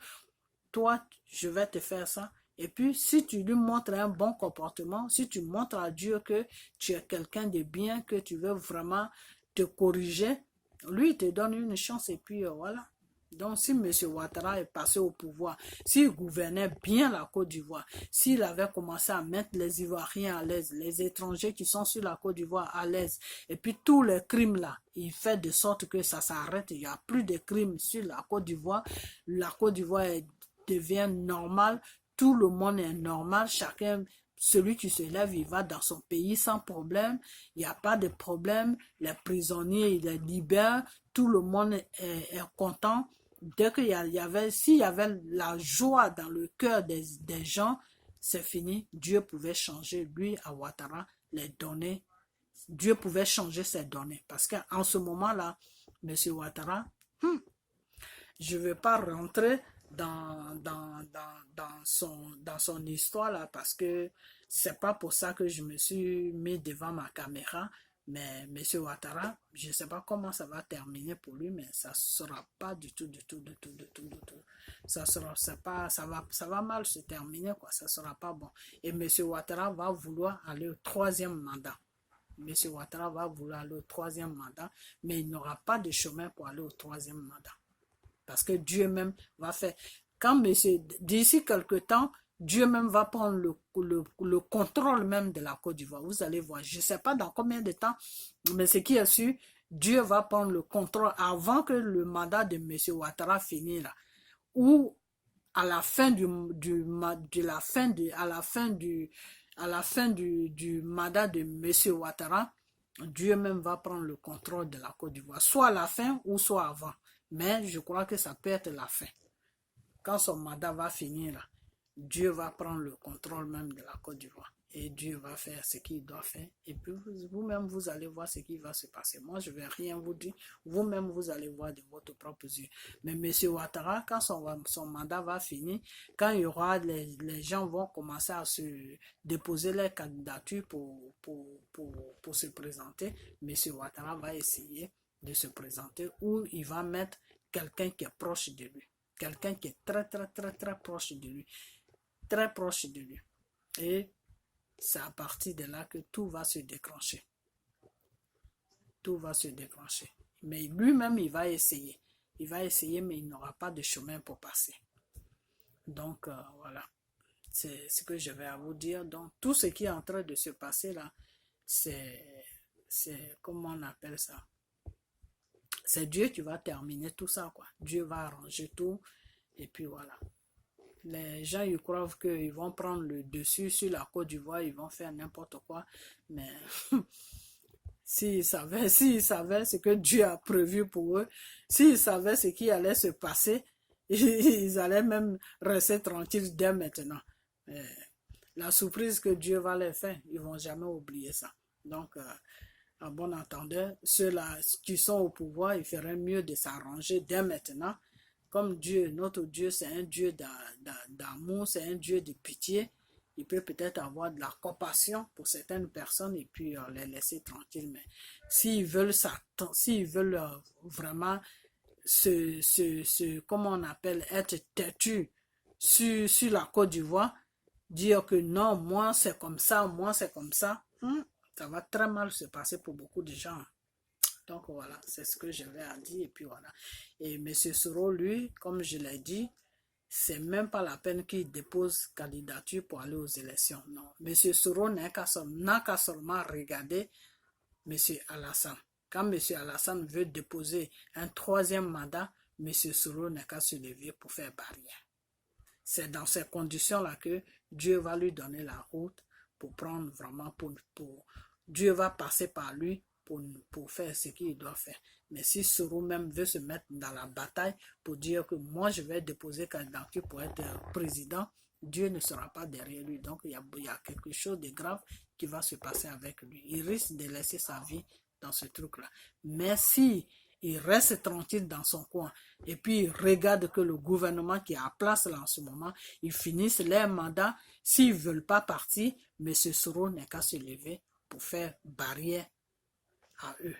toi, je vais te faire ça. Et puis, si tu lui montres un bon comportement, si tu montres à Dieu que tu es quelqu'un de bien, que tu veux vraiment te corriger, lui, il te donne une chance et puis voilà. Donc, si M. Ouattara est passé au pouvoir, s'il gouvernait bien la Côte d'Ivoire, s'il avait commencé à mettre les Ivoiriens à l'aise, les étrangers qui sont sur la Côte d'Ivoire à l'aise, et puis tous les crimes là, il fait de sorte que ça s'arrête, il n'y a plus de crimes sur la Côte d'Ivoire devient normale, tout le monde est normal, chacun, celui qui se lève, il va dans son pays sans problème, il n'y a pas de problème, les prisonniers, ils les libèrent, tout le monde est content. Dès qu'il y avait, s'il y avait la joie dans le cœur des gens, c'est fini. Dieu pouvait changer, lui, à Ouattara, les données. Dieu pouvait changer ses données. Parce qu'en ce moment-là, M. Ouattara, je ne vais pas rentrer dans son histoire là, parce que c'est pas pour ça que je me suis mis devant ma caméra. Mais M. Ouattara, je ne sais pas comment ça va terminer pour lui, mais ça ne sera pas du tout. Ça va mal se terminer, quoi. Ça ne sera pas bon. Et M. Ouattara va vouloir aller au troisième mandat. M. Ouattara va vouloir aller au troisième mandat, mais il n'aura pas de chemin pour aller au troisième mandat. Parce que Dieu même va faire. D'ici quelque temps, Dieu même va prendre le contrôle même de la Côte d'Ivoire. Vous allez voir, je ne sais pas dans combien de temps, mais ce qui est sûr, Dieu va prendre le contrôle avant que le mandat de M. Ouattara finisse là. Ou à la fin du mandat de M. Ouattara, Dieu même va prendre le contrôle de la Côte d'Ivoire. Soit à la fin ou soit avant. Mais je crois que ça peut être la fin. Quand son mandat va finir, là, Dieu va prendre le contrôle même de la Côte d'Ivoire. Et Dieu va faire ce qu'il doit faire. Et puis vous-même, vous allez voir ce qui va se passer. Moi, je ne vais rien vous dire. Vous-même, vous allez voir de votre propre yeux. Mais M. Ouattara, quand son mandat va finir, quand il y aura, les gens vont commencer à se déposer les candidatures pour se présenter, M. Ouattara va essayer de se présenter ou il va mettre quelqu'un qui est proche de lui. Quelqu'un qui est très proche de lui. Très proche de lui. Et c'est à partir de là que tout va se déclencher. Tout va se déclencher. Mais lui-même, il va essayer. Il va essayer, mais il n'aura pas de chemin pour passer. Donc, voilà. C'est ce que je vais à vous dire. Donc, tout ce qui est en train de se passer là, c'est comment on appelle ça? C'est Dieu qui va terminer tout ça, quoi. Dieu va arranger tout. Et puis, voilà. Les gens, ils croient qu'ils vont prendre le dessus sur la Côte d'Ivoire, ils vont faire n'importe quoi. Mais s'ils savaient ce que Dieu a prévu pour eux, s'ils savaient ce qui allait se passer, ils allaient même rester tranquilles dès maintenant. La surprise que Dieu va leur faire, ils ne vont jamais oublier ça. Donc, en bon entendeur, ceux-là qui sont au pouvoir, il ferait mieux de s'arranger dès maintenant. Comme Dieu, notre Dieu, c'est un Dieu d'amour, c'est un Dieu de pitié. Il peut peut-être avoir de la compassion pour certaines personnes et puis les laisser tranquilles. Mais s'ils veulent, vraiment comment on appelle, être têtus sur la Côte d'Ivoire, dire que non, moi c'est comme ça, moi c'est comme ça, ça va très mal se passer pour beaucoup de gens. Donc voilà, c'est ce que j'avais à dire. Et puis voilà. Et M. Soro, lui, comme je l'ai dit, c'est même pas la peine qu'il dépose candidature pour aller aux élections. Non. M. Soro n'a qu'à seulement regarder M. Alassane. Quand M. Alassane veut déposer un troisième mandat, M. Soro n'a qu'à se lever pour faire barrière. C'est dans ces conditions-là que Dieu va lui donner la route pour prendre vraiment, Dieu va passer par lui pour faire ce qu'il doit faire. Mais si Soro même veut se mettre dans la bataille pour dire que moi je vais déposer candidature pour être président, Dieu ne sera pas derrière lui. Donc il y a quelque chose de grave qui va se passer avec lui. Il risque de laisser sa vie dans ce truc-là. Mais si il reste tranquille dans son coin et puis il regarde que le gouvernement qui est en place là en ce moment, ils finissent leur mandat. S'ils ne veulent pas partir, M. Soro n'est qu'à se lever pour faire barrière à eux.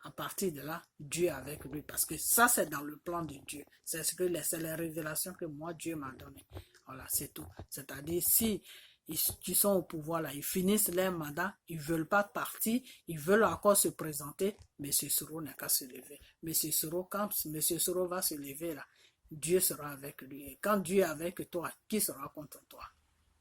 À partir de là, Dieu est avec lui. Parce que ça, c'est dans le plan de Dieu. C'est les révélations que moi, Dieu m'a données. Voilà, c'est tout. C'est-à-dire, si ils sont au pouvoir là, ils finissent leur mandat, ils ne veulent pas partir, ils veulent encore se présenter, M. Soro n'a qu'à se lever. M. Soro, quand M. Soro va se lever là, Dieu sera avec lui. Et quand Dieu est avec toi, qui sera contre toi?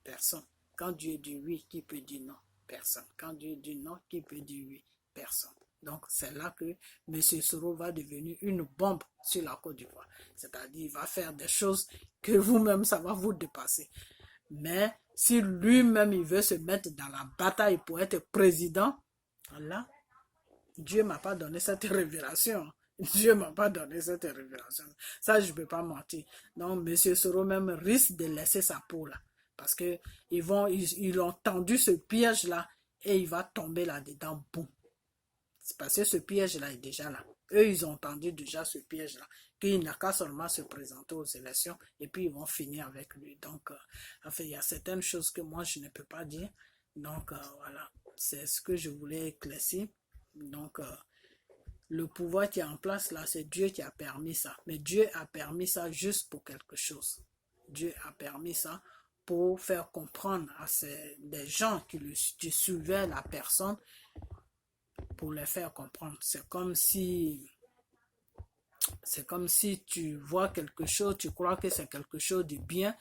Personne. Quand Dieu dit oui, qui peut dire non? Personne. Quand Dieu dit non, qui peut dire oui? Personne. Donc c'est là que M. Soro va devenir une bombe sur la Côte d'Ivoire. C'est-à-dire il va faire des choses que vous-même, ça va vous dépasser. Mais si lui-même, il veut se mettre dans la bataille pour être président, là, Dieu ne m'a pas donné cette révélation. Dieu ne m'a pas donné cette révélation. Ça, je ne peux pas mentir. Donc, M. Soro même risque de laisser sa peau là. Parce qu'ils ont tendu ce piège-là et il va tomber là-dedans. Boum. C'est parce que ce piège-là est déjà là. Eux, ils ont tendu déjà ce piège-là. Qu'il n'a qu'à seulement se présenter aux élections et puis ils vont finir avec lui. Donc, enfin, il y a certaines choses que moi, je ne peux pas dire. Donc, voilà. C'est ce que je voulais éclaircir. Donc, le pouvoir qui est en place là, c'est Dieu qui a permis ça. Mais Dieu a permis ça juste pour quelque chose. Dieu a permis ça pour faire comprendre à des gens qui suivaient la personne, pour les faire comprendre. C'est comme si tu vois quelque chose, tu crois que c'est quelque chose de bien,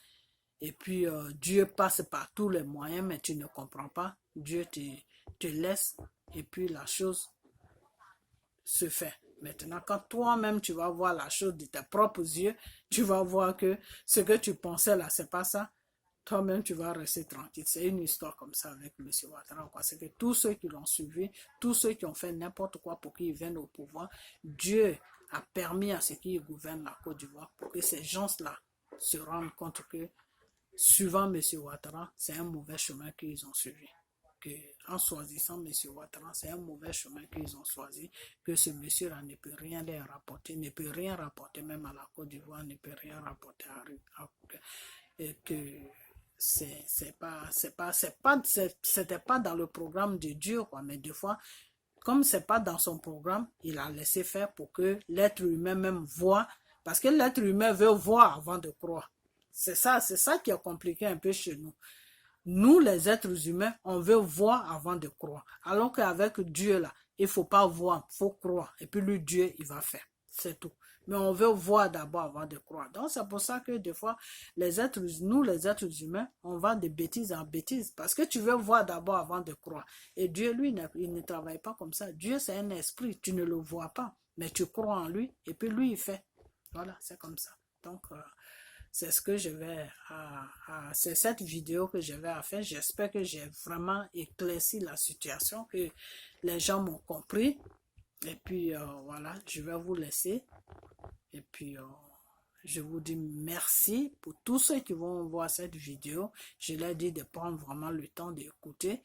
et puis Dieu passe par tous les moyens, mais tu ne comprends pas. Dieu te laisse, et puis la chose se fait. Maintenant, quand toi-même tu vas voir la chose de tes propres yeux, tu vas voir que ce que tu pensais là, c'est pas ça. Toi-même, tu vas rester tranquille. C'est une histoire comme ça avec M. Ouattara. C'est que tous ceux qui l'ont suivi, tous ceux qui ont fait n'importe quoi pour qu'ils viennent au pouvoir, Dieu a permis à ceux qui gouvernent la Côte d'Ivoire pour que ces gens-là se rendent compte que, suivant M. Ouattara, c'est un mauvais chemin qu'ils ont suivi. Que, en choisissant M. Ouattara, c'est un mauvais chemin qu'ils ont choisi, que ce monsieur-là ne peut rien leur rapporter, ne peut rien rapporter même à la Côte d'Ivoire, ne peut rien rapporter et que c'était pas dans le programme de Dieu, quoi. Mais des fois, comme c'est pas dans son programme, il a laissé faire pour que l'être humain même voit, parce que l'être humain veut voir avant de croire. C'est ça qui est compliqué un peu chez nous. Nous, les êtres humains, on veut voir avant de croire. Alors qu'avec Dieu, là, il faut pas voir, il faut croire. Et puis lui, Dieu, il va faire. C'est tout. Mais on veut voir d'abord avant de croire. Donc, c'est pour ça que des fois, nous, les êtres humains, on va de bêtises en bêtises. Parce que tu veux voir d'abord avant de croire. Et Dieu, lui, il ne travaille pas comme ça. Dieu, c'est un esprit. Tu ne le vois pas. Mais tu crois en lui. Et puis lui, il fait. Voilà, c'est comme ça. Donc, c'est ce que je vais c'est cette vidéo que je vais faire. J'espère que j'ai vraiment éclairci la situation, que les gens m'ont compris. Et puis, voilà, je vais vous laisser. Et puis, je vous dis merci pour tous ceux qui vont voir cette vidéo. Je leur dis de prendre vraiment le temps d'écouter.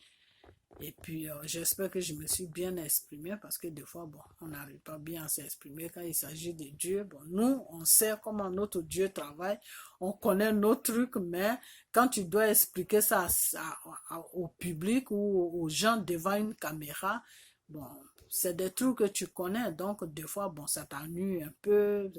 Et puis, j'espère que je me suis bien exprimé parce que des fois, bon, on n'arrive pas bien à s'exprimer quand il s'agit de Dieu. Bon, nous, on sait comment notre Dieu travaille, on connaît nos trucs, mais quand tu dois expliquer ça au public ou aux gens devant une caméra, bon, c'est des trucs que tu connais, donc des fois, bon, ça t'ennuie un peu.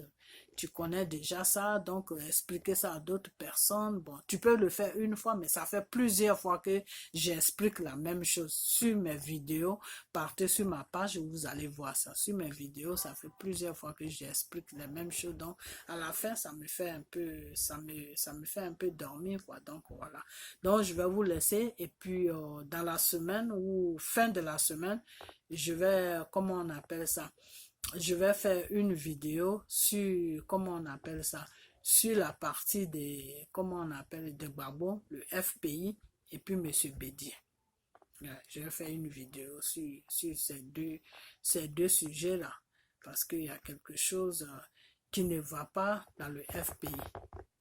Tu connais déjà ça, donc expliquer ça à d'autres personnes, bon, tu peux le faire une fois, mais ça fait plusieurs fois que j'explique la même chose sur mes vidéos. Partez sur ma page, vous allez voir ça. Sur mes vidéos, ça fait plusieurs fois que j'explique les mêmes choses, donc à la fin, ça me fait un peu, ça me fait un peu dormir, quoi. Donc voilà. Donc je vais vous laisser, et puis dans la semaine ou fin de la semaine, je vais, comment on appelle ça? Je vais faire une vidéo sur, comment on appelle ça, sur la partie des, comment on appelle, de Gbagbo, le FPI, et puis Monsieur Bédier. Je vais faire une vidéo sur ces deux sujets-là, parce qu'il y a quelque chose qui ne va pas dans le FPI.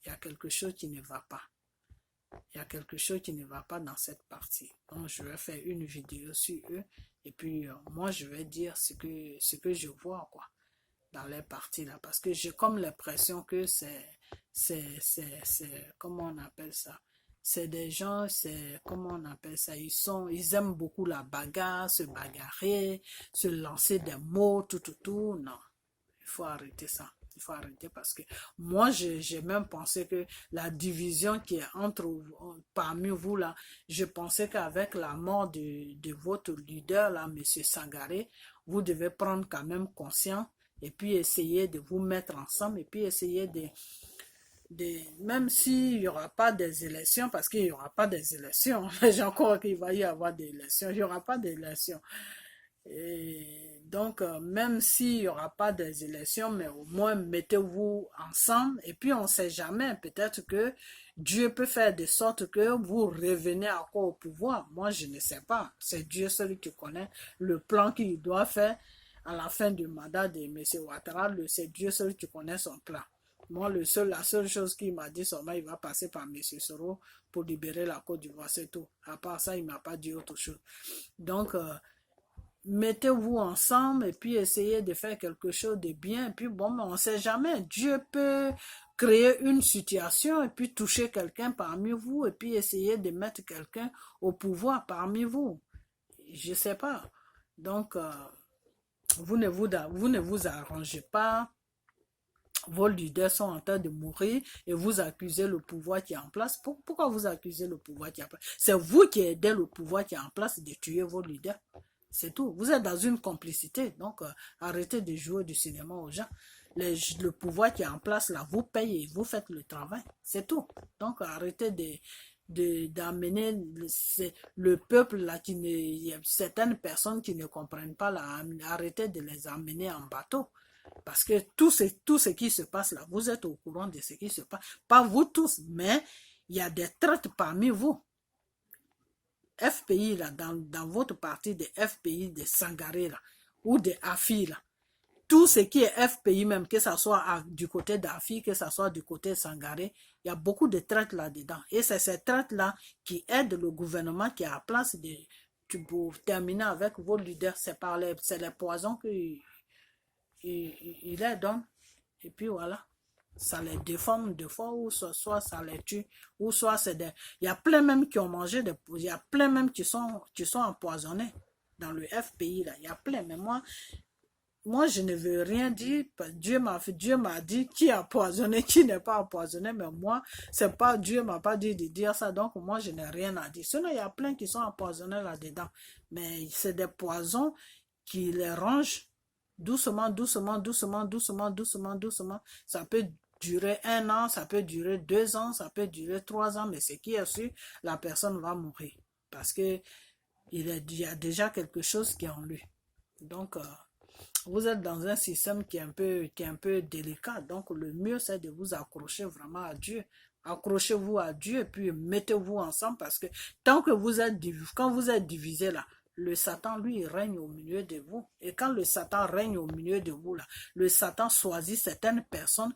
Il y a quelque chose qui ne va pas. Il y a quelque chose qui ne va pas dans cette partie. Donc, je vais faire une vidéo sur eux. Et puis, moi, je vais dire ce que je vois, quoi, dans les parties là. Parce que j'ai comme l'impression que comment on appelle ça? C'est des gens, comment on appelle ça? Ils aiment beaucoup la bagarre, se bagarrer, se lancer des mots, tout. Non, il faut arrêter ça. Il faut arrêter parce que moi, j'ai même pensé que la division qui est parmi vous là, je pensais qu'avec la mort de votre leader là, Monsieur Sangaré, vous devez prendre quand même conscience et puis essayer de vous mettre ensemble et puis essayer même s'il n'y aura pas des élections, parce qu'il n'y aura pas des élections, les gens croient qu'il va y avoir des élections, il n'y aura pas d'élections. Et donc, même s'il n'y aura pas des élections, mais au moins mettez-vous ensemble. Et puis, on ne sait jamais, peut-être que Dieu peut faire de sorte que vous revenez encore au pouvoir. Moi, je ne sais pas. C'est Dieu seul qui connaît le plan qu'il doit faire à la fin du mandat de M. Ouattara. C'est Dieu seul qui connaît son plan. Moi, la seule chose qu'il m'a dit, seulement, il va passer par M. Soro pour libérer la Côte d'Ivoire, c'est tout. À part ça, il ne m'a pas dit autre chose. Donc, mettez-vous ensemble et puis essayez de faire quelque chose de bien. Et puis bon, on ne sait jamais. Dieu peut créer une situation et puis toucher quelqu'un parmi vous et puis essayer de mettre quelqu'un au pouvoir parmi vous. Je ne sais pas. Donc, vous ne vous arrangez pas. Vos leaders sont en train de mourir et vous accusez le pouvoir qui est en place. Pourquoi vous accusez le pouvoir qui est en place? C'est vous qui aidez le pouvoir qui est en place de tuer vos leaders. C'est tout. Vous êtes dans une complicité. Donc, arrêtez de jouer du cinéma aux gens. Le pouvoir qui est en place, là, vous payez, vous faites le travail. C'est tout. Donc, arrêtez d'amener le peuple, là, il y a certaines personnes qui ne comprennent pas, là, arrêtez de les amener en bateau. Parce que tout ce qui se passe là, vous êtes au courant de ce qui se passe. Pas vous tous, mais il y a des traites parmi vous. FPI, là, dans votre parti de FPI, de Sangaré, là, ou de AFI, là, tout ce qui est FPI même, que ce soit du côté d'AFI, que ce soit du côté de Sangaré, il y a beaucoup de traites là-dedans. Et c'est ces traites-là qui aident le gouvernement qui est à place pour terminer avec vos leaders. C'est les poisons qu'il les donne. Et puis voilà. Ça les déforme de fois, ou soit ça les tue, ou soit c'est des... Il y a plein même qui ont mangé, il y a plein même qui sont empoisonnés dans le FPI, là. Il y a plein, mais moi je ne veux rien dire. Dieu m'a dit qui est empoisonné, qui n'est pas empoisonné, mais moi, c'est pas, Dieu m'a pas dit de dire ça, donc moi je n'ai rien à dire. Sinon, il y a plein qui sont empoisonnés là-dedans, mais c'est des poisons qui les rangent doucement, doucement, doucement, doucement, doucement, doucement. Ça peut durer 1 an, ça peut durer 2 ans, ça peut durer 3 ans, mais ce qui est sûr, la personne va mourir. Parce que il y a déjà quelque chose qui est en lui. Donc, vous êtes dans un système qui est un peu délicat. Donc, le mieux, c'est de vous accrocher vraiment à Dieu. Accrochez-vous à Dieu et puis mettez-vous ensemble parce que tant que quand vous êtes divisé là, le Satan, lui, il règne au milieu de vous. Et quand le Satan règne au milieu de vous, là, le Satan choisit certaines personnes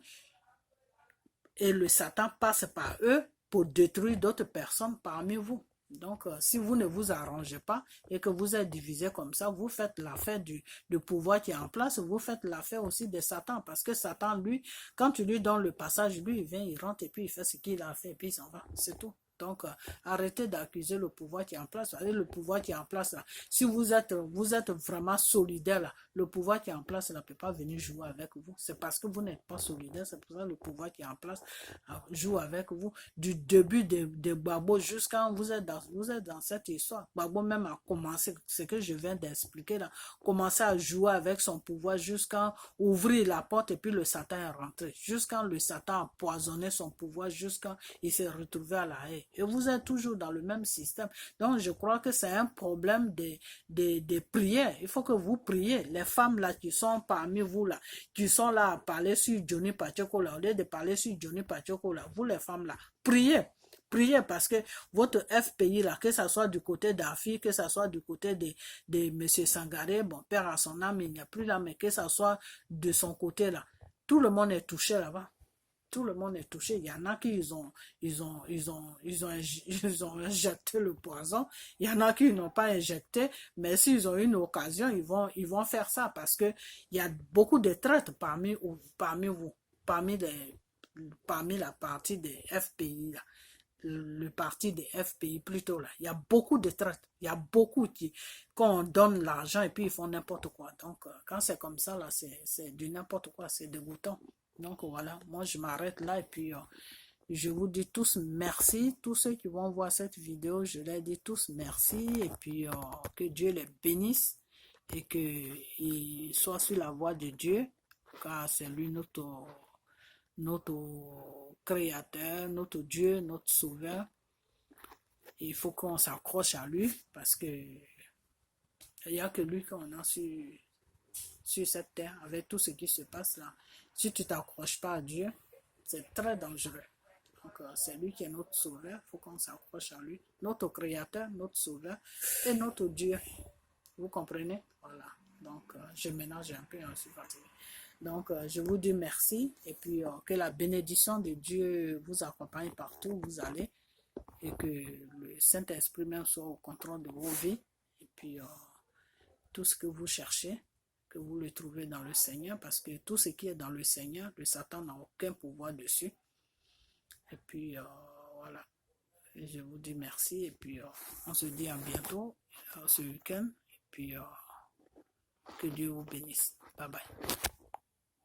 et le Satan passe par eux pour détruire d'autres personnes parmi vous. Donc, si vous ne vous arrangez pas et que vous êtes divisé comme ça, vous faites l'affaire du pouvoir qui est en place, vous faites l'affaire aussi de Satan. Parce que Satan, lui, quand tu lui donnes le passage, lui, il vient, il rentre et puis il fait ce qu'il a fait et puis il s'en va. C'est tout. Donc, arrêtez d'accuser le pouvoir qui est en place. Le pouvoir qui est en place, là, si vous êtes vraiment solidaire, là, le pouvoir qui est en place ne peut pas venir jouer avec vous. C'est parce que vous n'êtes pas solidaire. C'est pour ça que le pouvoir qui est en place joue avec vous. Du début de Gbagbo jusqu'à vous êtes dans cette histoire. Gbagbo même a commencé, ce que je viens d'expliquer là, commencer à jouer avec son pouvoir jusqu'à ouvrir la porte et puis le Satan est rentré. Jusqu'à le Satan a poisonné son pouvoir, jusqu'à il s'est retrouvé à la haie. Et vous êtes toujours dans le même système. Donc, je crois que c'est un problème de prière. Il faut que vous priez. Les femmes là qui sont parmi vous là, qui sont là à parler sur Johnny Pacheco là, au lieu de parler sur Johnny Pacheco là, vous les femmes là, priez. Priez parce que votre FPI là, que ce soit du côté d'Afi, que ce soit du côté de M. Sangaré, bon, père à son âme, il n'y a plus là, mais que ce soit de son côté là, tout le monde est touché là-bas. Tout le monde est touché. Il y en a qui ils ont injecté le poison. Il y en a qui n'ont pas injecté. Mais s'ils ont une occasion, ils vont faire ça parce que il y a beaucoup de traites parmi vous, parmi la partie des FPI là. Le parti des FPI plutôt là. Il y a beaucoup de traites. Il y a beaucoup qui, quand on donne l'argent et puis ils font n'importe quoi. Donc, quand c'est comme ça là, c'est du n'importe quoi. C'est dégoûtant. Donc voilà, moi je m'arrête là et puis je vous dis tous merci. Tous ceux qui vont voir cette vidéo, je leur dis tous merci et puis que Dieu les bénisse et qu'ils soient sur la voie de Dieu car c'est lui notre créateur, notre Dieu, notre sauveur. Il faut qu'on s'accroche à lui parce que il n'y a que lui qu'on a sur cette terre avec tout ce qui se passe là. Si tu ne t'accroches pas à Dieu, c'est très dangereux. Donc, c'est lui qui est notre sauveur. Il faut qu'on s'accroche à lui. Notre créateur, notre sauveur et notre Dieu. Vous comprenez? Voilà. Donc, je ménage un peu, je suis fatigué. Donc, je vous dis merci et puis que la bénédiction de Dieu vous accompagne partout où vous allez et que le Saint-Esprit même soit au contrôle de vos vies et puis tout ce que vous cherchez, que vous le trouvez dans le Seigneur parce que tout ce qui est dans le Seigneur, le Satan n'a aucun pouvoir dessus. Et puis, voilà. Et je vous dis merci et puis on se dit à bientôt ce week-end et puis que Dieu vous bénisse. Bye bye.